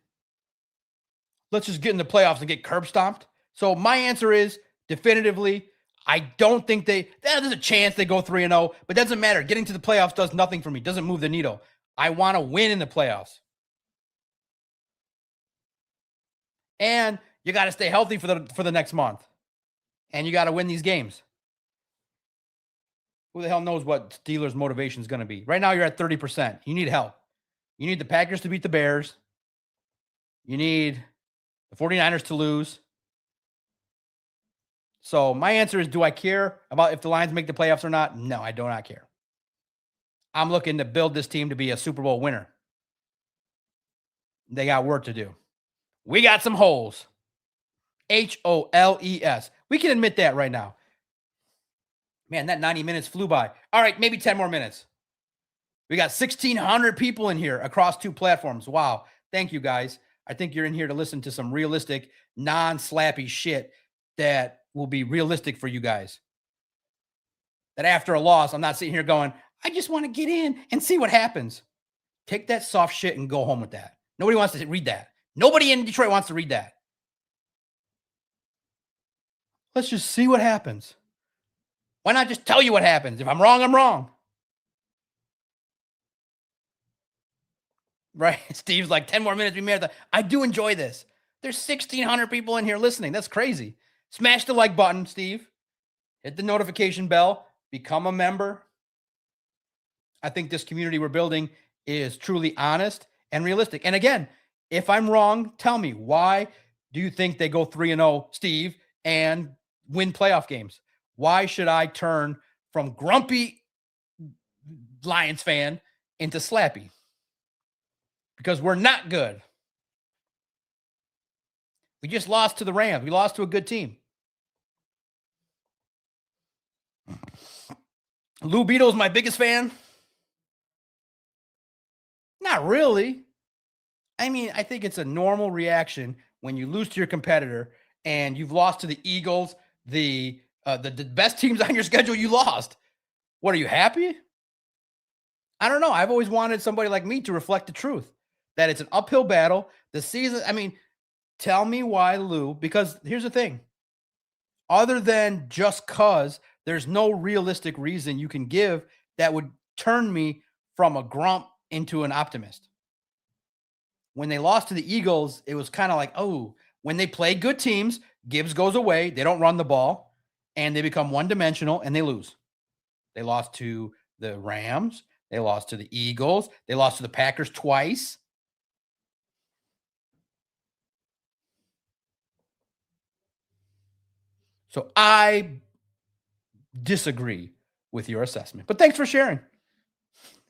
let's just get in the playoffs and get curb stomped? So my answer is definitively, I don't think there's a chance they go 3-0, but it doesn't matter. Getting to the playoffs does nothing for me. Doesn't move the needle. I want to win in the playoffs. And you got to stay healthy for the next month. And you got to win these games. Who the hell knows what Steelers' motivation is going to be? Right now, you're at 30%. You need help. You need the Packers to beat the Bears. You need the 49ers to lose. So my answer is, do I care about if the Lions make the playoffs or not? No, I do not care. I'm looking to build this team to be a Super Bowl winner. They got work to do. We got some holes. HOLES. We can admit that right now. Man, that 90 minutes flew by. All right, maybe 10 more minutes. We got 1,600 people in here across 2 platforms. Wow. Thank you, guys. I think you're in here to listen to some realistic, non-slappy shit that will be realistic for you guys. That after a loss, I'm not sitting here going, I just want to get in and see what happens. Take that soft shit and go home with that. Nobody wants to read that. Nobody in Detroit wants to read that. Let's just see what happens. Why not just tell you what happens? If I'm wrong, I'm wrong. Right? Steve's like, 10 more minutes, we made it. I do enjoy this. There's 1,600 people in here listening. That's crazy. Smash the like button, Steve. Hit the notification bell. Become a member. I think this community we're building is truly honest and realistic. And again, if I'm wrong, tell me, why do you think they go 3-0, Steve, and win playoff games? Why should I turn from grumpy Lions fan into slappy? Because we're not good. We just lost to the Rams. We lost to a good team. Lou Beetle's my biggest fan. Not really. I mean, I think it's a normal reaction when you lose to your competitor and you've lost to the Eagles, the best teams on your schedule. You lost. What are you happy? I don't know. I've always wanted somebody like me to reflect the truth that it's an uphill battle. The season. I mean, tell me why, Lou. Because here's the thing: other than just cause, there's no realistic reason you can give that would turn me from a grump into an optimist. When they lost to the Eagles, it was kind of like, oh, when they play good teams, Gibbs goes away, they don't run the ball, and they become one dimensional and they lose. They lost to the Rams, they lost to the Eagles, they lost to the Packers twice. So I disagree with your assessment. But thanks for sharing.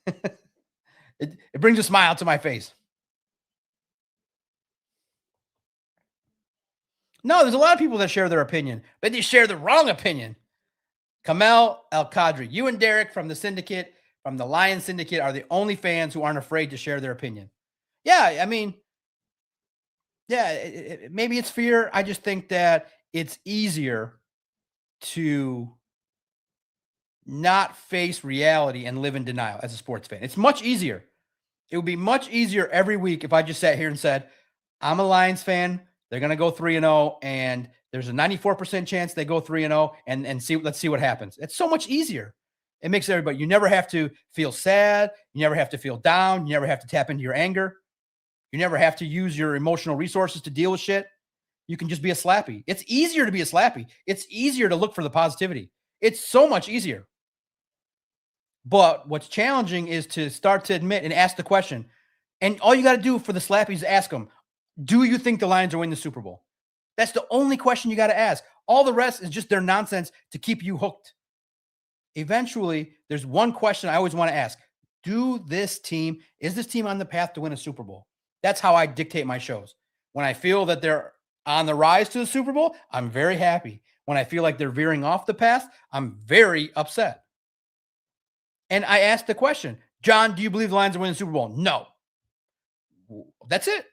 It brings a smile to my face. No, there's a lot of people that share their opinion, but they share the wrong opinion. Kamel El Kadri, you and Derek from the syndicate, from the Lion Syndicate, are the only fans who aren't afraid to share their opinion. Yeah, I mean, yeah, maybe it's fear. I just think that it's easier to not face reality and live in denial as a sports fan. It's much easier. It would be much easier every week if I just sat here and said, I'm a Lions fan. They're going to go 3-0, and there's a 94% chance they go 3-0, and see, let's see what happens. It's so much easier. It makes everybody, you never have to feel sad. You never have to feel down. You never have to tap into your anger. You never have to use your emotional resources to deal with shit. You can just be a slappy. It's easier to be a slappy. It's easier to look for the positivity. It's so much easier. But what's challenging is to start to admit and ask the question. And all you got to do for the slappies is ask them, do you think the Lions are winning the Super Bowl? That's the only question you got to ask. All the rest is just their nonsense to keep you hooked. Eventually, there's one question I always want to ask. Is this team on the path to win a Super Bowl? That's how I dictate my shows. When I feel that they're on the rise to the Super Bowl, I'm very happy. When I feel like they're veering off the path, I'm very upset. And I asked the question, John, do you believe the Lions are winning the Super Bowl? No. That's it.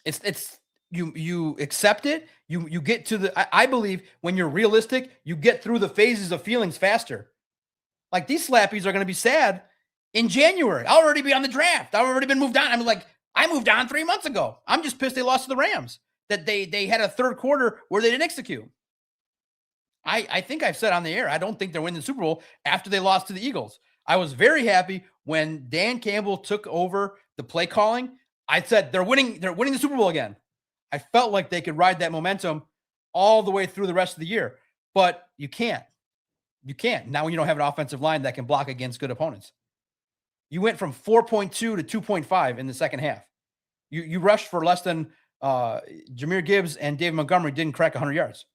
It's you accept it. You get to I believe when you're realistic, you get through the phases of feelings faster. Like these slappies are going to be sad in January. I'll already be on the draft. I've already been moved on. I'm like, I moved on 3 months ago. I'm just pissed they lost to the Rams. That they had a third quarter where they didn't execute. I think I've said on the air, I don't think they're winning the Super Bowl after they lost to the Eagles. I was very happy when Dan Campbell took over the play calling. I said they're winning the Super Bowl again. I felt like they could ride that momentum all the way through the rest of the year, but you can't. You can't. Now when you don't have an offensive line that can block against good opponents. You went from 4.2 to 2.5 in the second half. You rushed for less than Jahmyr Gibbs and David Montgomery didn't crack 100 yards.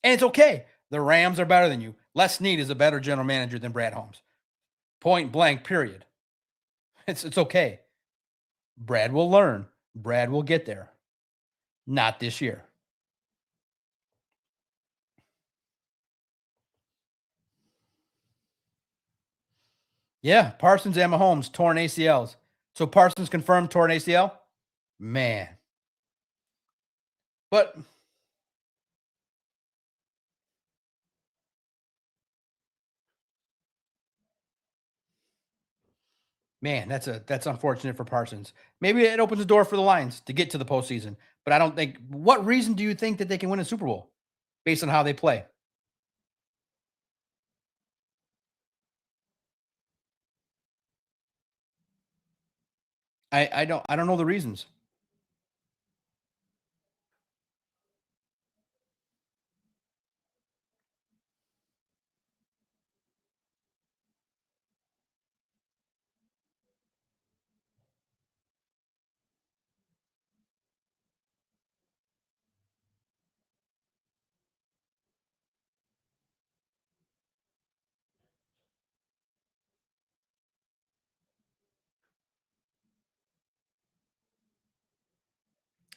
And it's okay. The Rams are better than you. Les Snead is a better general manager than Brad Holmes. Point blank, period. It's okay. Brad will learn. Brad will get there. Not this year. Yeah, Parsons and Mahomes torn ACLs. So Parsons confirmed torn ACL? Man. But man, that's unfortunate for Parsons. Maybe it opens the door for the Lions to get to the postseason. But I don't think. What reason do you think that they can win a Super Bowl based on how they play? I don't know the reasons.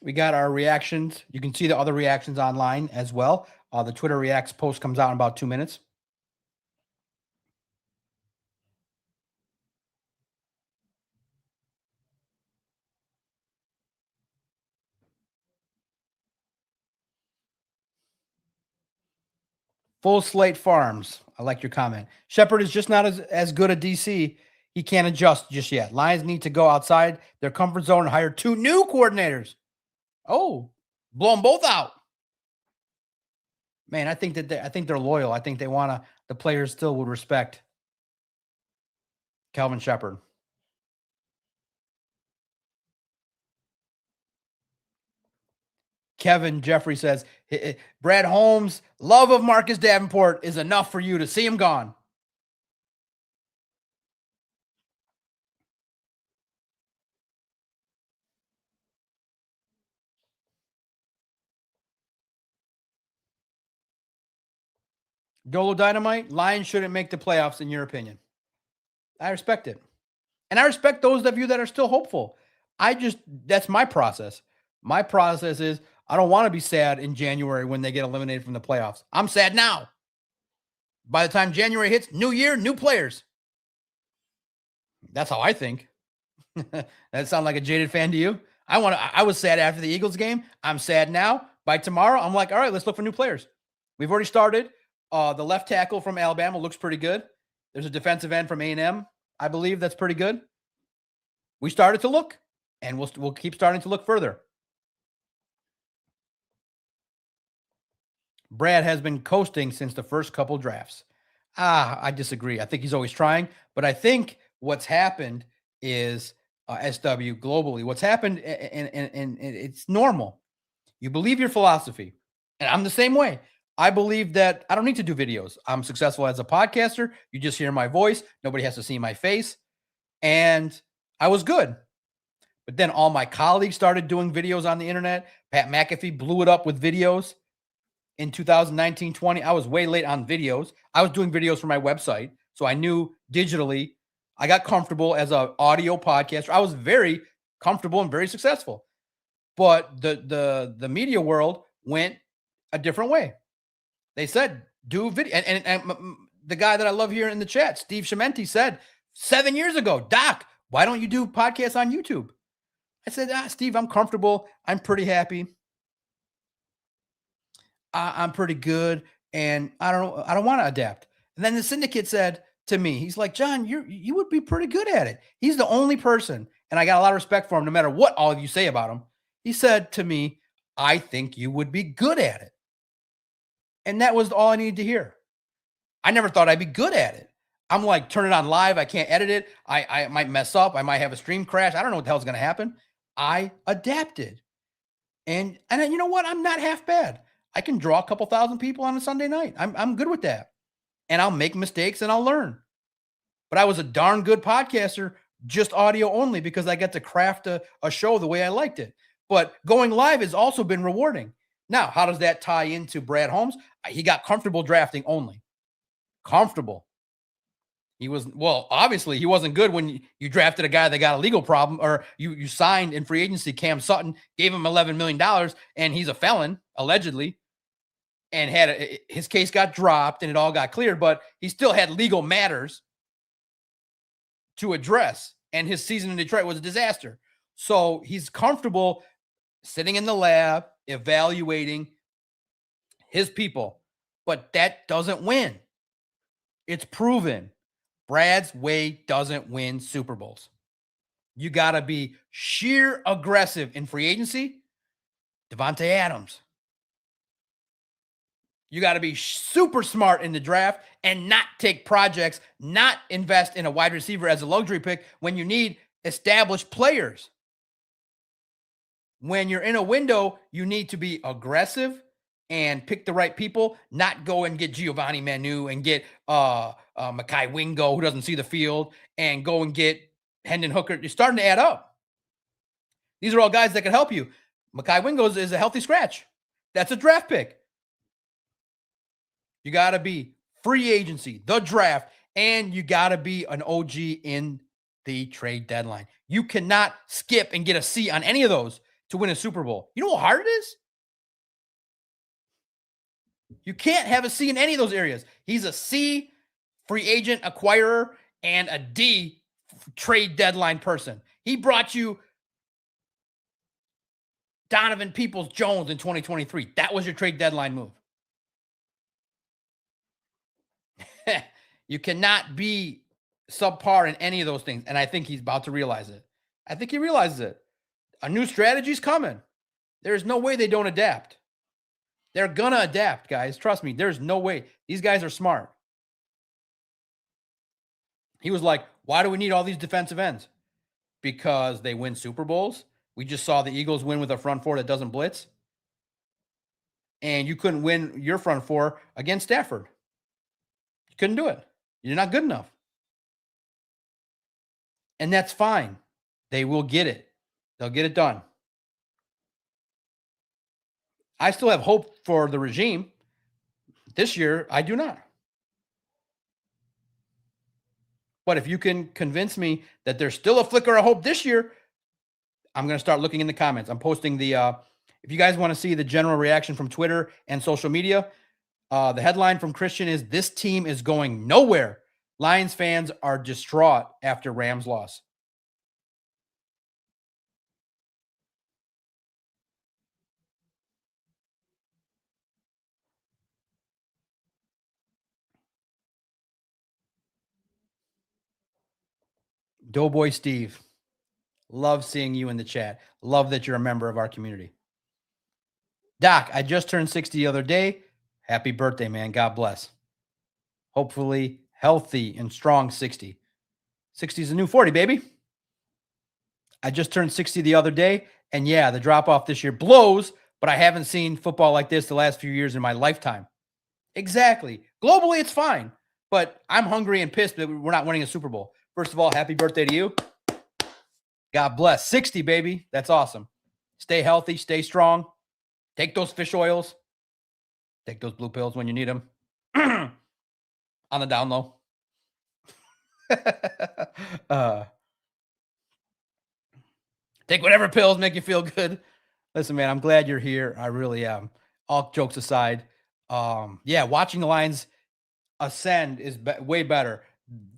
We got our reactions. You can see the other reactions online as well. The Twitter Reacts post comes out in about 2 minutes. Full slate farms. I like your comment. Shepard is just not as good a DC. He can't adjust just yet. Lions need to go outside their comfort zone and hire 2 new coordinators. Oh, blow them both out. Man, I think they're loyal. I think they want to. The players still would respect Calvin Shepard. Kevin Jeffrey says, Brad Holmes' love of Marcus Davenport is enough for you to see him gone. Dolo Dynamite, Lions shouldn't make the playoffs, in your opinion. I respect it. And I respect those of you that are still hopeful. That's my process. My process is I don't want to be sad in January when they get eliminated from the playoffs. I'm sad now. By the time January hits, new year, new players. That's how I think. That sound like a jaded fan to you? I was sad after the Eagles game. I'm sad now. By tomorrow, I'm like, all right, let's look for new players. We've already started. The left tackle from Alabama looks pretty good. There's a defensive end from A&M, I believe that's pretty good. We started to look, and we'll keep starting to look further. Brad has been coasting since the first couple drafts. I disagree. I think he's always trying, but I think what's happened is SW globally. What's happened, and it's normal. You believe your philosophy, and I'm the same way. I believe that I don't need to do videos. I'm successful as a podcaster. You just hear my voice. Nobody has to see my face. And I was good. But then all my colleagues started doing videos on the internet. Pat McAfee blew it up with videos in 2019-20. I was way late on videos. I was doing videos for my website. So I knew digitally. I got comfortable as an audio podcaster. I was very comfortable and very successful. But the media world went a different way. They said, do video. And the guy that I love here in the chat, Steve Chimenti, said 7 years ago, Doc, why don't you do podcasts on YouTube? I said, Steve, I'm comfortable. I'm pretty happy. I'm pretty good. And I don't want to adapt. And then the syndicate said to me, he's like, John, you would be pretty good at it. He's the only person. And I got a lot of respect for him, no matter what all of you say about him. He said to me, I think you would be good at it. And that was all I needed to hear. I never thought I'd be good at it. I'm like, turn it on live. I can't edit it. I might mess up. I might have a stream crash. I don't know what the hell's going to happen. I adapted. And you know what? I'm not half bad. I can draw a couple thousand people on a Sunday night. I'm good with that. And I'll make mistakes and I'll learn. But I was a darn good podcaster, just audio only, because I get to craft a show the way I liked it. But going live has also been rewarding. Now, how does that tie into Brad Holmes? He got comfortable drafting only. Comfortable. Obviously he wasn't good when you drafted a guy that got a legal problem, or you signed in free agency Cam Sutton, gave him $11 million, and he's a felon, allegedly, and his case got dropped and it all got cleared, but he still had legal matters to address, and his season in Detroit was a disaster. So he's comfortable sitting in the lab, evaluating his people, but that doesn't win. It's proven. Brad's way doesn't win Super Bowls. You got to be sheer aggressive in free agency. Devontae Adams. You got to be super smart in the draft and not take projects, not invest in a wide receiver as a luxury pick when you need established players. When you're in a window, you need to be aggressive and pick the right people, not go and get Giovanni Manu and get Mekhi Wingo, who doesn't see the field, and go and get Hendon Hooker. You're starting to add up. These are all guys that can help you. Mekhi Wingo is a healthy scratch. That's a draft pick. You got to be free agency, the draft, and you got to be an OG in the trade deadline. You cannot skip and get a C on any of those to win a Super Bowl. You know how hard it is? You can't have a C in any of those areas. He's a C, free agent acquirer, and a D, trade deadline person. He brought you Donovan Peoples-Jones in 2023. That was your trade deadline move. You cannot be subpar in any of those things. And I think he's about to realize it. I think he realizes it. A new strategy's coming. There's no way they don't adapt. They're going to adapt, guys. Trust me. There's no way. These guys are smart. He was like, why do we need all these defensive ends? Because they win Super Bowls. We just saw the Eagles win with a front four that doesn't blitz. And you couldn't win your front four against Stafford. You couldn't do it. You're not good enough. And that's fine. They will get it. They'll get it done. I still have hope for the regime. This year, I do not. But if you can convince me that there's still a flicker of hope this year, I'm going to start looking in the comments. I'm posting the, if you guys want to see the general reaction from Twitter and social media, the headline from Christian is, "This team is going nowhere. Lions fans are distraught after Rams loss." Doughboy Steve, love seeing you in the chat. Love that you're a member of our community. Doc, I just turned 60 the other day. Happy birthday, man. God bless. Hopefully healthy and strong 60. 60 is a new 40, baby. I just turned 60 the other day. And yeah, the drop off this year blows, but I haven't seen football like this the last few years in my lifetime. Exactly. Globally, it's fine, but I'm hungry and pissed that we're not winning a Super Bowl. First of all, happy birthday to you. God bless. 60, baby. That's awesome. Stay healthy, stay strong. Take those fish oils. Take those blue pills when you need them. On the down low. Take whatever pills make you feel good. Listen, man, I'm glad you're here. I really am. All jokes aside, yeah, watching the Lions ascend is way better.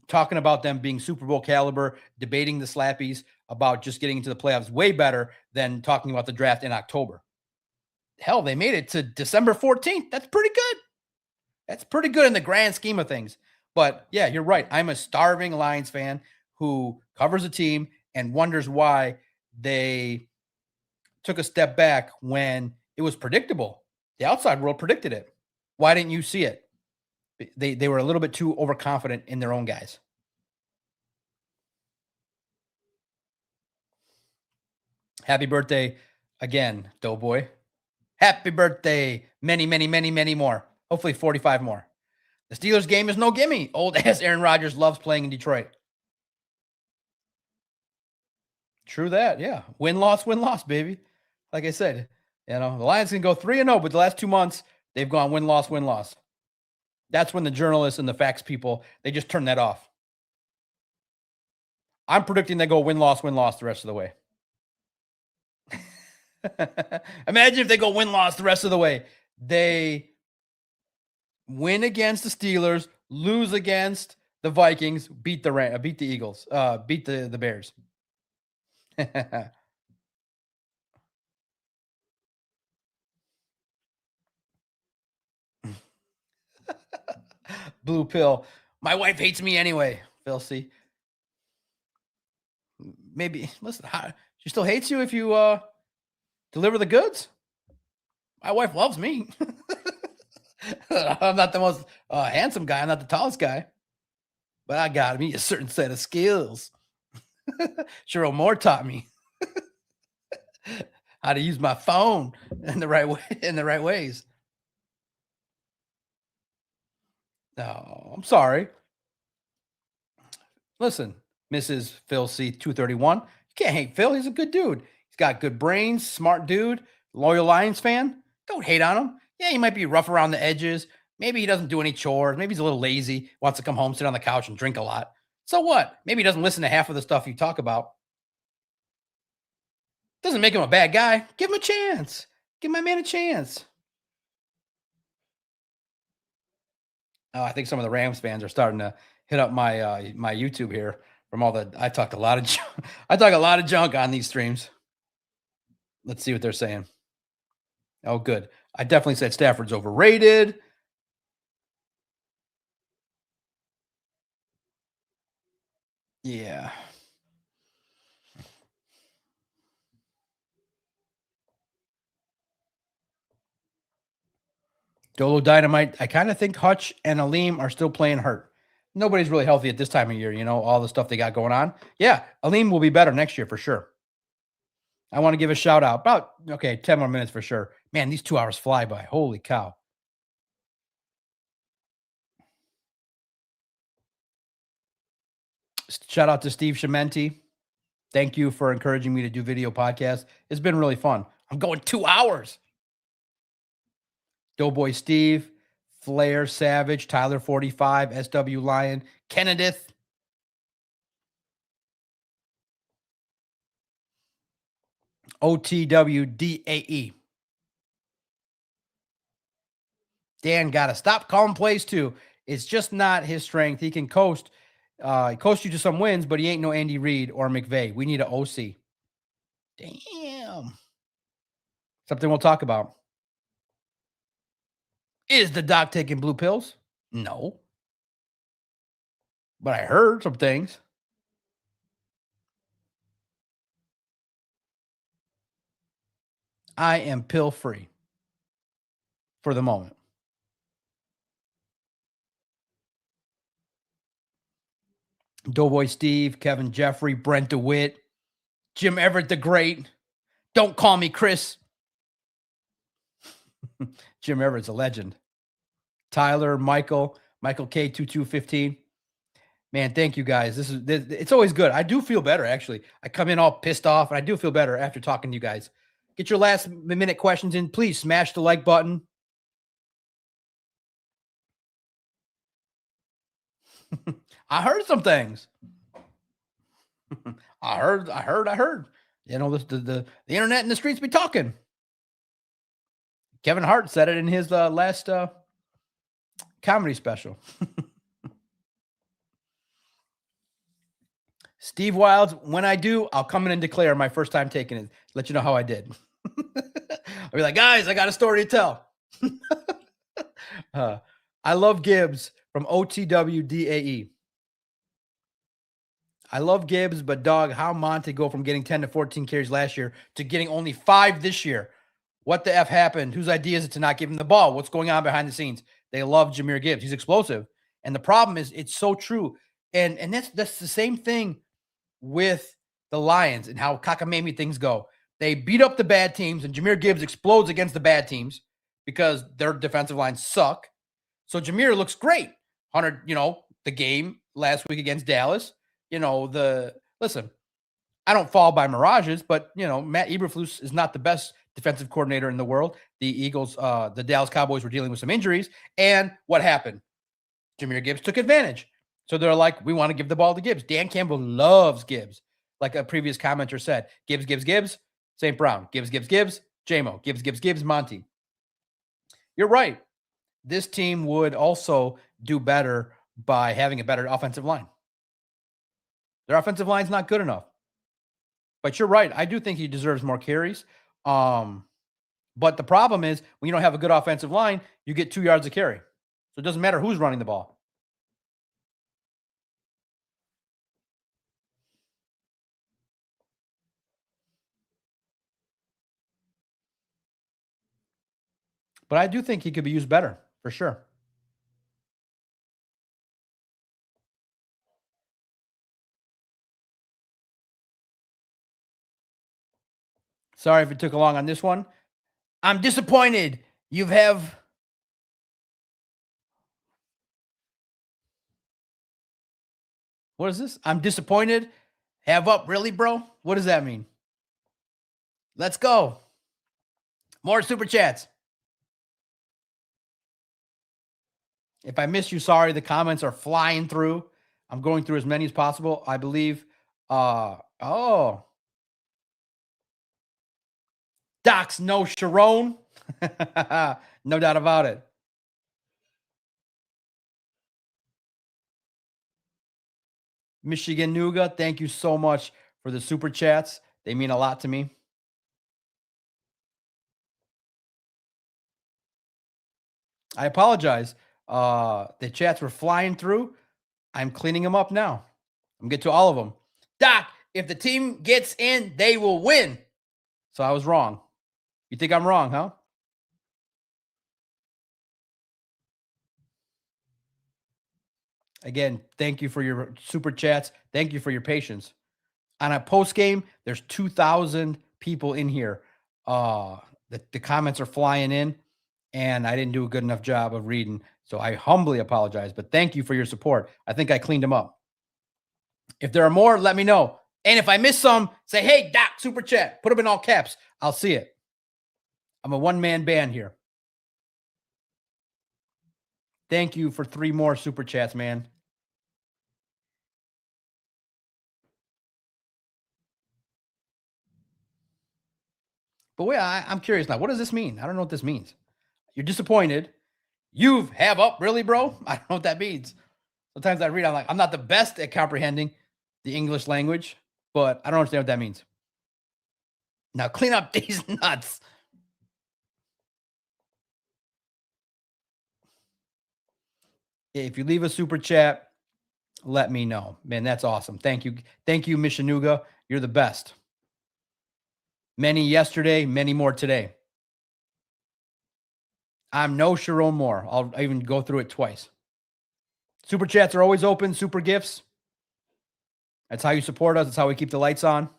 Talking about them being Super Bowl caliber, debating the slappies about just getting into the playoffs, way better than talking about the draft in October. Hell, they made it to December 14th. That's pretty good. That's pretty good in the grand scheme of things. But yeah, you're right. I'm a starving Lions fan who covers a team and wonders why they took a step back when it was predictable. The outside world predicted it. Why didn't you see it? They were a little bit too overconfident in their own guys. Happy birthday again, Doughboy. Happy birthday. Many, many, many, many more. Hopefully 45 more. The Steelers game is no gimme. Old ass Aaron Rodgers loves playing in Detroit. True that. Yeah. Win, loss, baby. Like I said, the Lions can go 3-0, but the last 2 months, they've gone win, loss, win, loss. That's when the journalists and the facts people, they just turn that off. I'm predicting they go win, loss the rest of the way. Imagine if they go win, loss the rest of the way. They win against the Steelers, lose against the Vikings, beat the Eagles, beat the Bears. Blue pill. My wife hates me anyway, Phil C. Maybe, listen, she still hates you if you deliver the goods? My wife loves me. I'm not the most handsome guy. I'm not the tallest guy. But I got me a certain set of skills. Cheryl Moore taught me how to use my phone in the right way, in the right ways. No, I'm sorry. Listen, Mrs. Phil C 231. You can't hate Phil. He's a good dude. He's got good brains, smart dude, loyal Lions fan. Don't hate on him. Yeah, he might be rough around the edges. Maybe he doesn't do any chores. Maybe he's a little lazy, wants to come home, sit on the couch, and drink a lot. So what? Maybe he doesn't listen to half of the stuff you talk about. Doesn't make him a bad guy. Give him a chance. Give my man a chance. Oh, I think some of the Rams fans are starting to hit up my my YouTube here from all the I talk a lot of I talk a lot of junk on these streams. Let's see what they're saying. Oh, good. I definitely said Stafford's overrated. Yeah. Dolo Dynamite. I kind of think Hutch and Aleem are still playing hurt. Nobody's really healthy at this time of year, all the stuff they got going on. Yeah, Aleem will be better next year for sure. I want to give a shout out. About, okay, 10 more minutes for sure. Man, these 2 hours fly by. Holy cow. Shout out to Steve Shimenti. Thank you for encouraging me to do video podcasts. It's been really fun. I'm going 2 hours. Doughboy Steve, Flair Savage, Tyler 45, SW Lion, Kenneth. OTWDAE. Dan got to stop calling plays too. It's just not his strength. He can coast you to some wins, but he ain't no Andy Reid or McVay. We need an OC. Damn. Something we'll talk about. Is the doc taking blue pills? No. But I heard some things. I am pill free for the moment. Doughboy Steve, Kevin Jeffrey, Brent DeWitt, Jim Everett the Great. Don't call me Chris. Jim Everett's a legend. Tyler, Michael K2215. Man, thank you guys. It's always good. I do feel better actually. I come in all pissed off and I do feel better after talking to you guys. Get your last minute questions in. Please smash the like button. I heard some things. I heard. The internet and the streets be talking. Kevin Hart said it in his last comedy special. Steve Wilds, when I do, I'll come in and declare my first time taking it. Let you know how I did. I'll be like, guys, I got a story to tell. I love Gibbs from OTWDAE. I love Gibbs, but dog, how Monty go from getting 10 to 14 carries last year to getting only 5 this year? What the F happened? Whose idea is it to not give him the ball? What's going on behind the scenes? They love Jahmyr Gibbs. He's explosive. And the problem is it's so true. And that's the same thing with the Lions and how cockamamie things go. They beat up the bad teams, and Jahmyr Gibbs explodes against the bad teams because their defensive lines suck. So Jahmyr looks great. 100, the game last week against Dallas. Listen, I don't fall by mirages, but Matt Eberflus is not the best defensive coordinator in the world. The Dallas Cowboys were dealing with some injuries, and what happened? Jahmyr Gibbs took advantage. So they're like, we want to give the ball to Gibbs. Dan Campbell loves Gibbs. Like a previous commenter said, Gibbs, St. Brown, Gibbs, JMO, Gibbs, Monty. You're right. This team would also do better by having a better offensive line. Their offensive line's not good enough. But you're right. I do think he deserves more carries. But the problem is when you don't have a good offensive line, you get 2 yards of carry. So it doesn't matter who's running the ball. But I do think he could be used better, for sure. Sorry if it took long on this one. I'm disappointed. You have what is this? I'm disappointed. Have up, really, bro? What does that mean? Let's go. More super chats. If I miss you, sorry. The comments are flying through. I'm going through as many as possible. I believe. Oh. Docs no Sharon. No doubt about it. Michigan Nuga, thank you so much for the super chats. They mean a lot to me. I apologize. The chats were flying through. I'm cleaning them up now. I'm get to all of them. Doc, if the team gets in, they will win. So I was wrong. You think I'm wrong, huh? Again, thank you for your super chats. Thank you for your patience. On a post game, there's 2,000 people in here. Uh, the comments are flying in, and I didn't do a good enough job of reading. So I humbly apologize, but thank you for your support. I think I cleaned them up. If there are more, let me know. And if I miss some, say, hey, Doc, super chat. Put them in all caps. I'll see it. I'm a one-man band here. Thank you for 3 more super chats, man. But wait, I'm curious now. What does this mean? I don't know what this means. You're disappointed. You have up, really, bro? I don't know what that means. Sometimes I read, I'm like, I'm not the best at comprehending the English language, but I don't understand what that means. Now clean up these nuts. If you leave a super chat, let me know. Man, that's awesome. Thank you. Thank you, Mishanuga. You're the best. Many yesterday, many more today. I'm no Sharon Moore. I'll even go through it twice. Super chats are always open. Super gifts. That's how you support us. That's how we keep the lights on.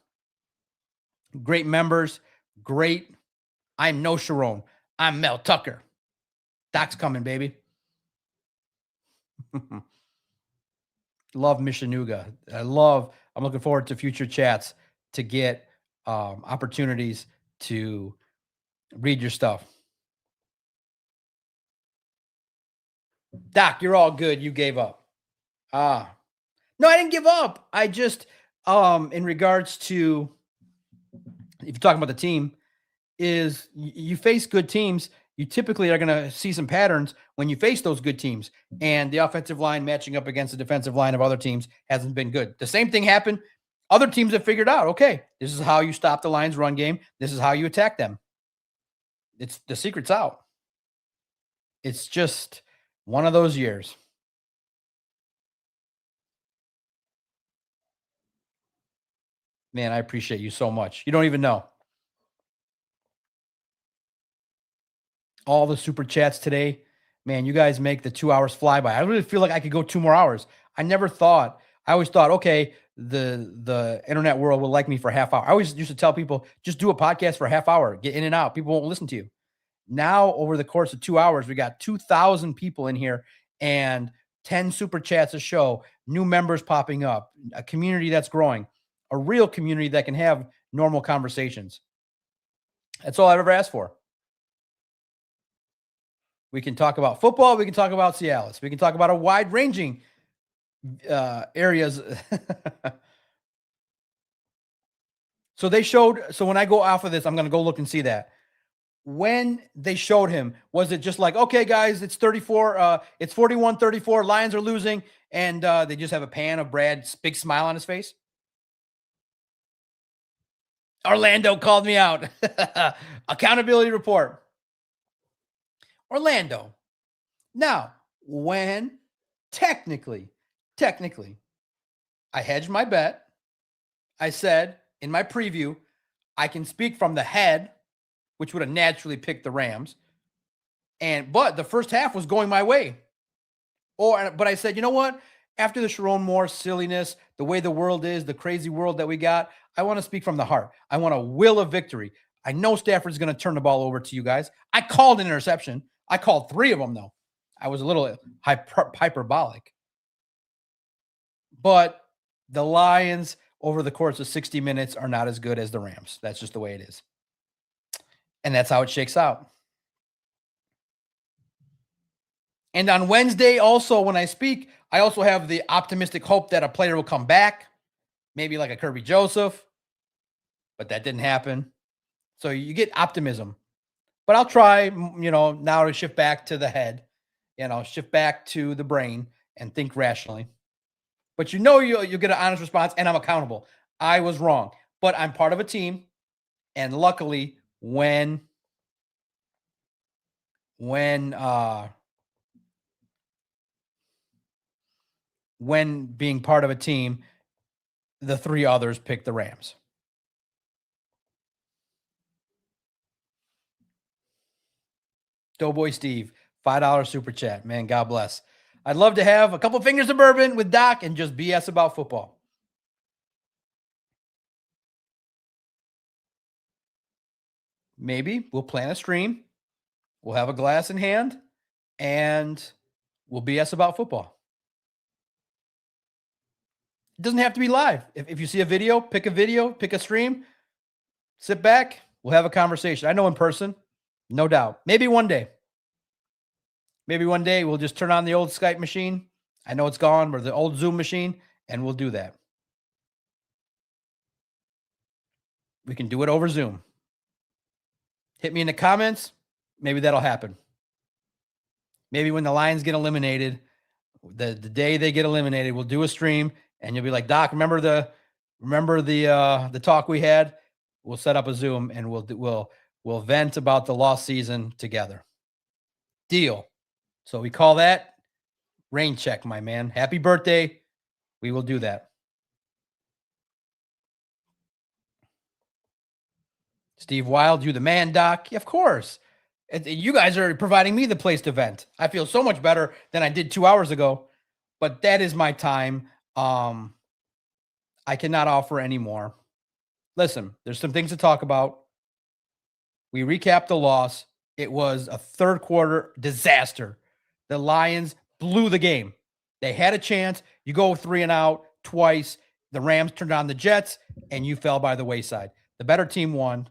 Great members. Great. I'm no Sharon. I'm Mel Tucker. Doc's coming, baby. Love Mishanuga. I'm looking forward to future chats to get opportunities to read your stuff. Doc, you're all good. You gave up. No, I didn't give up. I just, in regards to, if you're talking about the team, is you face good teams. You typically are going to see some patterns when you face those good teams, and the offensive line matching up against the defensive line of other teams hasn't been good. The same thing happened. Other teams have figured out, okay, this is how you stop the Lions' run game. This is how you attack them. It's the secret's out. It's just one of those years. Man, I appreciate you so much. You don't even know. All the super chats today. Man, you guys make the 2 hours fly by. I really feel like I could go 2 more hours. I always thought, okay, the internet world will like me for a half hour. I always used to tell people, just do a podcast for a half hour, get in and out. People won't listen to you. Now, over the course of 2 hours, we got 2,000 people in here and 10 super chats a show, new members popping up, a community that's growing, a real community that can have normal conversations. That's all I've ever asked for. We can talk about football. We can talk about Cialis. We can talk about a wide ranging areas. So when I go off of this, I'm going to go look and see that. When they showed him, was it just like, okay, guys, it's 34, it's 41-34, Lions are losing, and they just have a pan of Brad's big smile on his face? Orlando called me out. Accountability report. Orlando. Now, when technically, I hedged my bet. I said in my preview, I can speak from the head, which would have naturally picked the Rams. But the first half was going my way. But I said, you know what? After the Sharon Moore silliness, the way the world is, the crazy world that we got, I want to speak from the heart. I want to will a victory. I know Stafford's going to turn the ball over to you guys. I called an interception. I called 3 of them, though. I was a little hyperbolic. But the Lions, over the course of 60 minutes, are not as good as the Rams. That's just the way it is. And that's how it shakes out. And on Wednesday, also, when I speak, I also have the optimistic hope that a player will come back, maybe like a Kirby Joseph, but that didn't happen. So you get optimism. But I'll try, now to shift back to the head, shift back to the brain and think rationally. But you'll get an honest response, and I'm accountable. I was wrong, but I'm part of a team, and luckily, when being part of a team, The three others picked the Rams. Doughboy Steve, $5 super chat. Man, God bless. I'd love to have a couple fingers of bourbon with Doc and just BS about football. Maybe we'll plan a stream. We'll have a glass in hand and we'll BS about football. It doesn't have to be live. If you see a video, pick a stream, sit back, we'll have a conversation. I know in person, no doubt. Maybe one day. Maybe one day we'll just turn on the old Skype machine. I know it's gone, or the old Zoom machine, and we'll do that. We can do it over Zoom. Hit me in the comments. Maybe that'll happen. Maybe when the Lions get eliminated, the day they get eliminated, we'll do a stream, and you'll be like, Doc, remember the talk we had? We'll set up a Zoom, and we'll vent about the lost season together. Deal. So we call that rain check, my man. Happy birthday. We will do that. Steve Wild, you the man, Doc? Yeah, of course. You guys are providing me the place to vent. I feel so much better than I did 2 hours ago, but that is my time. I cannot offer any more. Listen, there's some things to talk about. We recapped the loss. It was a third quarter disaster. The Lions blew the game. They had a chance. You go 3 and out twice. The Rams turned on the Jets, and you fell by the wayside. The better team won.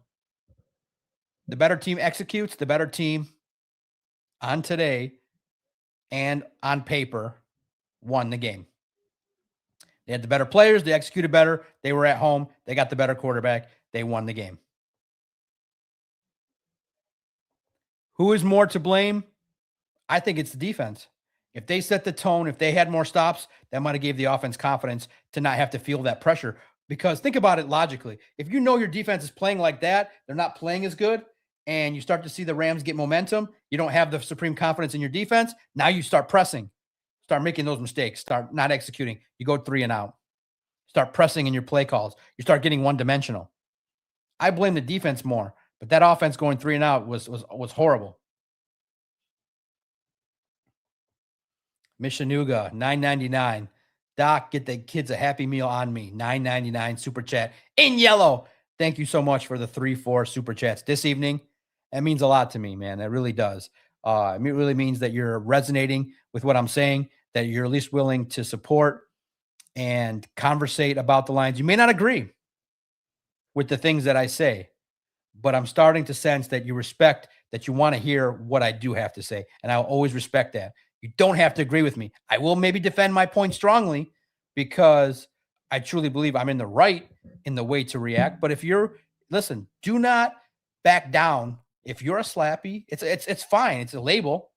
The better team executes. The better team on today and on paper won the game. They had the better players. They executed better. They were at home. They got the better quarterback. They won the game. Who is more to blame? I think it's the defense. If they set the tone, if they had more stops, that might have gave the offense confidence to not have to feel that pressure. Because think about it logically. If you know your defense is playing like that, they're not playing as good, and you start to see the Rams get momentum, you don't have the supreme confidence in your defense. Now you start pressing, start making those mistakes, start not executing. You go 3 and out. Start pressing in your play calls. You start getting one-dimensional. I blame the defense more, but that offense going 3 and out was horrible. Mishanuga, $9.99. Doc, get the kids a Happy Meal on me. $9.99 super chat in yellow. Thank you so much for the 3-4 super chats this evening. That means a lot to me, man. That really does. It really means that you're resonating with what I'm saying, that you're at least willing to support and conversate about the Lions. You may not agree with the things that I say, but I'm starting to sense that you respect, that you want to hear what I do have to say. And I'll always respect that. You don't have to agree with me. I will maybe defend my point strongly because I truly believe I'm in the right in the way to react. But if listen, do not back down. If you're a slappy, it's fine. It's a label.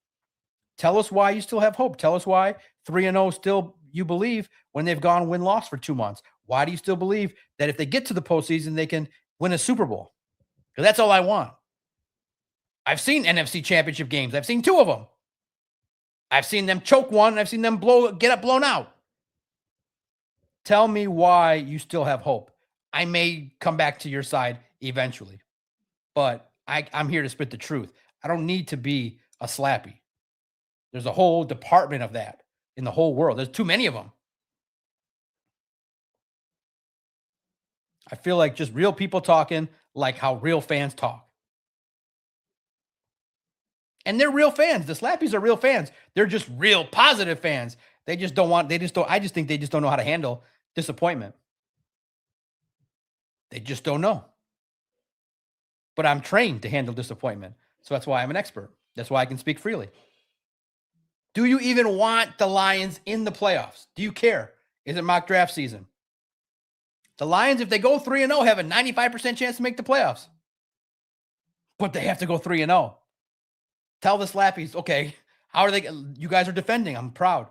Tell us why you still have hope. Tell us why 3-0 still you believe when they've gone win-loss for 2 months. Why do you still believe that if they get to the postseason, they can win a Super Bowl? Because that's all I want. I've seen NFC championship games. I've seen 2 of them. I've seen them choke one. And I've seen them get blown out. Tell me why you still have hope. I may come back to your side eventually, but I'm here to spit the truth. I don't need to be a slappy. There's a whole department of that in the whole world. There's too many of them. I feel like just real people talking like how real fans talk. And they're real fans. The slappies are real fans. They're just real positive fans. I just think they just don't know how to handle disappointment. They just don't know. But I'm trained to handle disappointment. So that's why I'm an expert. That's why I can speak freely. Do you even want the Lions in the playoffs? Do you care? Is it mock draft season? The Lions, if they go 3-0, have a 95% chance to make the playoffs. But they have to go 3-0. Tell the slappies, okay, how are they? You guys are defending. I'm proud.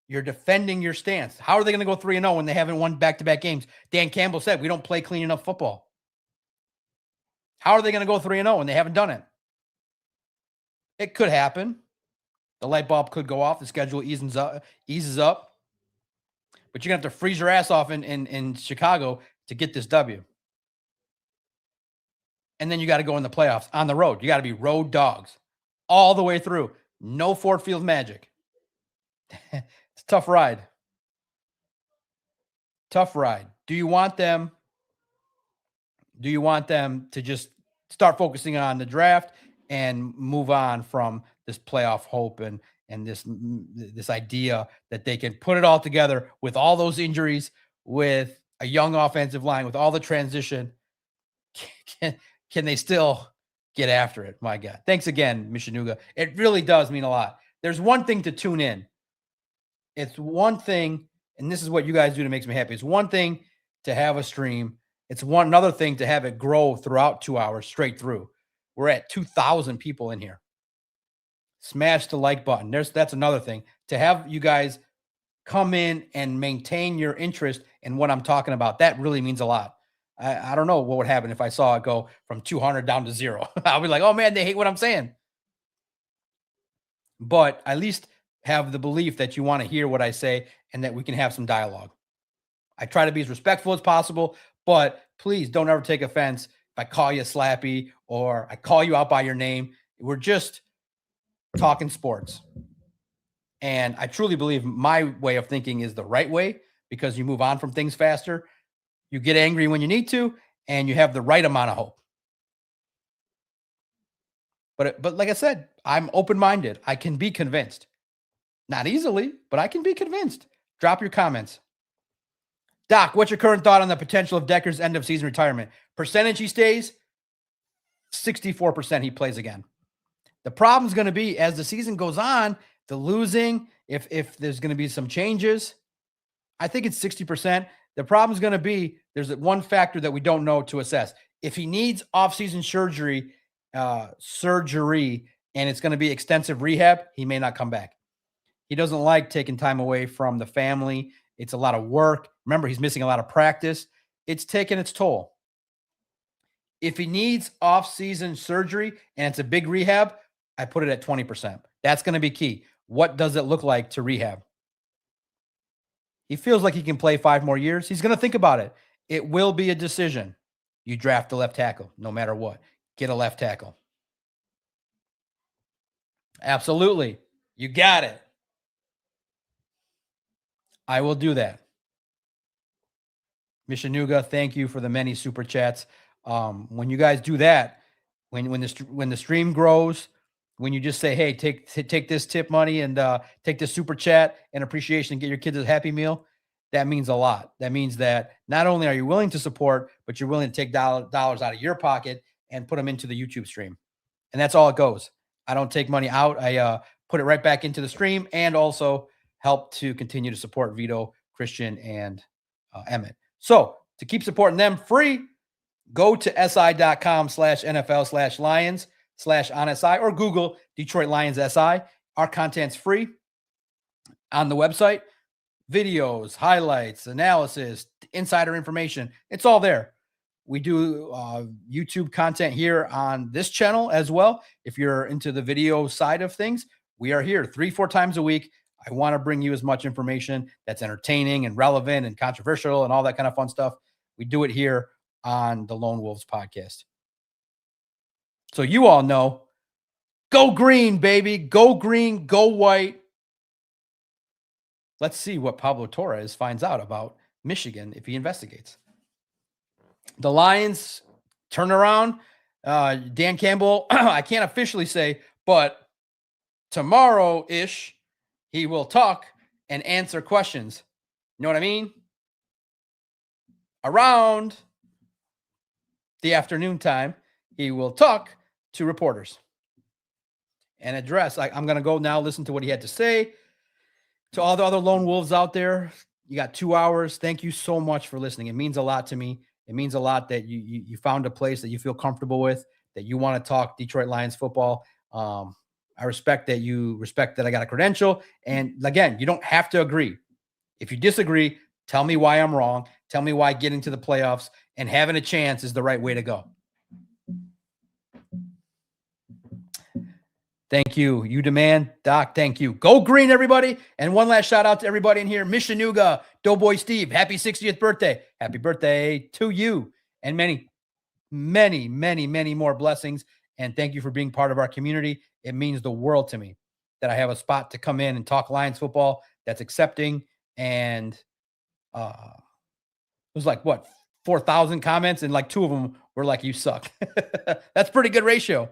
You're defending your stance. How are they going to go 3-0 when they haven't won back-to-back games? Dan Campbell said, we don't play clean enough football. How are they going to go 3-0 when they haven't done it? It could happen. The light bulb could go off. The schedule eases up. but you're going to have to freeze your ass off in Chicago to get this W. And then you got to go in the playoffs on the road. You got to be road dogs all the way through. No Ford Field magic. It's a tough ride. Tough ride. Do you want them to just start focusing on the draft and move on from this playoff hope and this idea that they can put it all together with all those injuries, with a young offensive line, with all the transition? Can they still get after it? My God. Thanks again, Mishanuga. It really does mean a lot. There's one thing to tune in. It's one thing, and this is what you guys do that makes me happy. It's one thing to have a stream. It's another thing to have it grow throughout 2 hours straight through. We're at 2,000 people in here. Smash the like button. That's another thing. To have you guys come in and maintain your interest in what I'm talking about, that really means a lot. I don't know what would happen if I saw it go from 200 down to 0. I'll be like, oh man, they hate what I'm saying. But at least have the belief that you want to hear what I say and that we can have some dialogue. I try to be as respectful as possible, but please don't ever take offense if I call you slappy or I call you out by your name. We're just talking sports. And I truly believe my way of thinking is the right way because you move on from things faster. You get angry when you need to, and you have the right amount of hope. But like I said, I'm open-minded. I can be convinced. Not easily, but I can be convinced. Drop your comments. Doc, what's your current thought on the potential of Decker's end of season retirement? Percentage he stays? 64% he plays again. The problem's going to be as the season goes on, the losing, if there's going to be some changes, I think it's 60%. The problem's going to be there's one factor that we don't know to assess. If he needs off-season surgery, and it's going to be extensive rehab, he may not come back. He doesn't like taking time away from the family. It's a lot of work. Remember, he's missing a lot of practice. It's taking its toll. If he needs off-season surgery and it's a big rehab, I put it at 20%. That's going to be key. What does it look like to rehab? He feels like he can play 5 more years. He's going to think about it. It will be a decision. You draft the left tackle, no matter what. Get a left tackle. Absolutely. You got it. I will do that. Mishanuga, thank you for the many super chats. When you guys do that, when the stream grows, when you just say, hey, take this tip money and take this super chat and appreciation and get your kids a Happy Meal, that means a lot. That means that not only are you willing to support, but you're willing to take dollars out of your pocket and put them into the YouTube stream. And that's all it goes. I don't take money out. I put it right back into the stream and also help to continue to support Vito, Christian, and Emmett. So to keep supporting them free, go to si.com/NFL/Lions/on-SI or Google Detroit Lions SI. Our content's free on the website. Videos, highlights, analysis, insider information. It's all there. We do YouTube content here on this channel as well. If you're into the video side of things, we are here 3-4 times a week. I want to bring you as much information that's entertaining and relevant and controversial and all that kind of fun stuff. We do it here on the Lone Wolves podcast. So you all know, go green, baby. Go green, go white. Let's see what Pablo Torres finds out about Michigan if he investigates. The Lions turn around. Dan Campbell, I can't officially say, but tomorrow-ish, he will talk and answer questions. You know what I mean? Around the afternoon time, he will talk to reporters and address. I'm going to go now listen to what he had to say. To all the other Lone Wolves out there, you got 2 hours. Thank you so much for listening. It means a lot to me. It means a lot that you found a place that you feel comfortable with, that you want to talk Detroit Lions football. I respect that you respect that I got a credential. And again, you don't have to agree. If you disagree, tell me why I'm wrong. Tell me why getting to the playoffs and having a chance is the right way to go. Thank you. You demand, Doc. Thank you. Go green, everybody. And one last shout out to everybody in here. Mishanuga, Doughboy Steve, happy 60th birthday. Happy birthday to you. And many, many, many, many more blessings. And thank you for being part of our community. It means the world to me that I have a spot to come in and talk Lions football that's accepting. And it was like, what, 4,000 comments? And like 2 of them were like, you suck. That's pretty good ratio.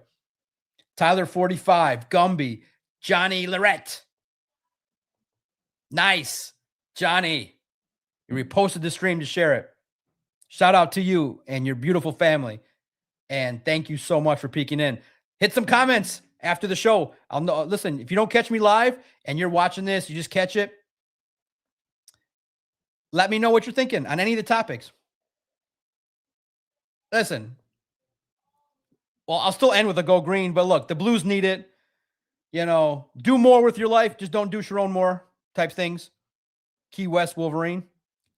Tyler 45, Gumby, Johnny Lorette. Nice. Johnny, you reposted the stream to share it. Shout out to you and your beautiful family. And thank you so much for peeking in. Hit some comments after the show. I'll know. Listen, if you don't catch me live and you're watching this, you just catch it. Let me know what you're thinking on any of the topics. Listen, well, I'll still end with a go green, but look, the Blues need it. You know, do more with your life. Just don't do Sharon Moore type things. Key West Wolverine.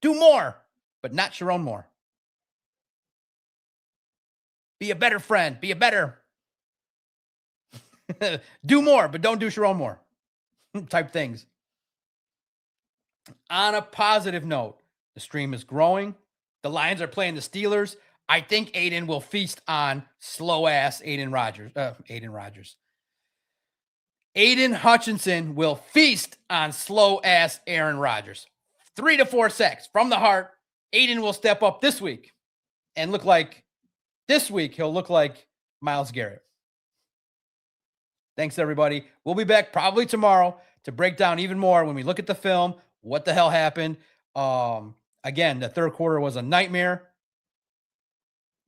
Do more, but not Sharon Moore. Be a better friend. Be a better. Do more, but don't do Sharon Moore type things. On a positive note, the stream is growing. The Lions are playing the Steelers. I think Aiden will feast on slow-ass Aiden Rodgers. Aiden Hutchinson will feast on slow-ass Aaron Rodgers. 3 to 4 sacks from the heart. Aiden will step up this week and look like he'll look like Myles Garrett. Thanks, everybody. We'll be back probably tomorrow to break down even more when we look at the film, what the hell happened. Again, the third quarter was a nightmare.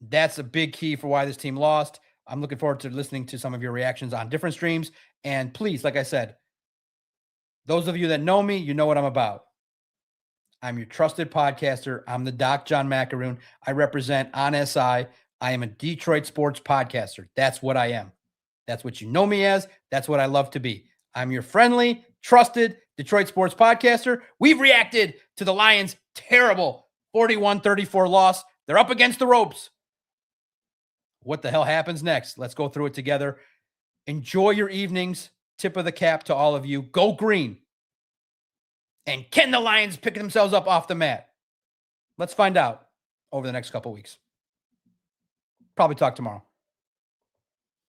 That's a big key for why this team lost. I'm looking forward to listening to some of your reactions on different streams. And please, like I said, those of you that know me, you know what I'm about. I'm your trusted podcaster. I'm the Doc John Macaroon. I represent on SI. I am a Detroit sports podcaster. That's what I am. That's what you know me as. That's what I love to be. I'm your friendly, trusted Detroit sports podcaster. We've reacted to the Lions' terrible 41-34 loss. They're up against the ropes. What the hell happens next? Let's go through it together. Enjoy your evenings. Tip of the cap to all of you. Go green. And can the Lions pick themselves up off the mat? Let's find out over the next couple weeks. Probably talk tomorrow.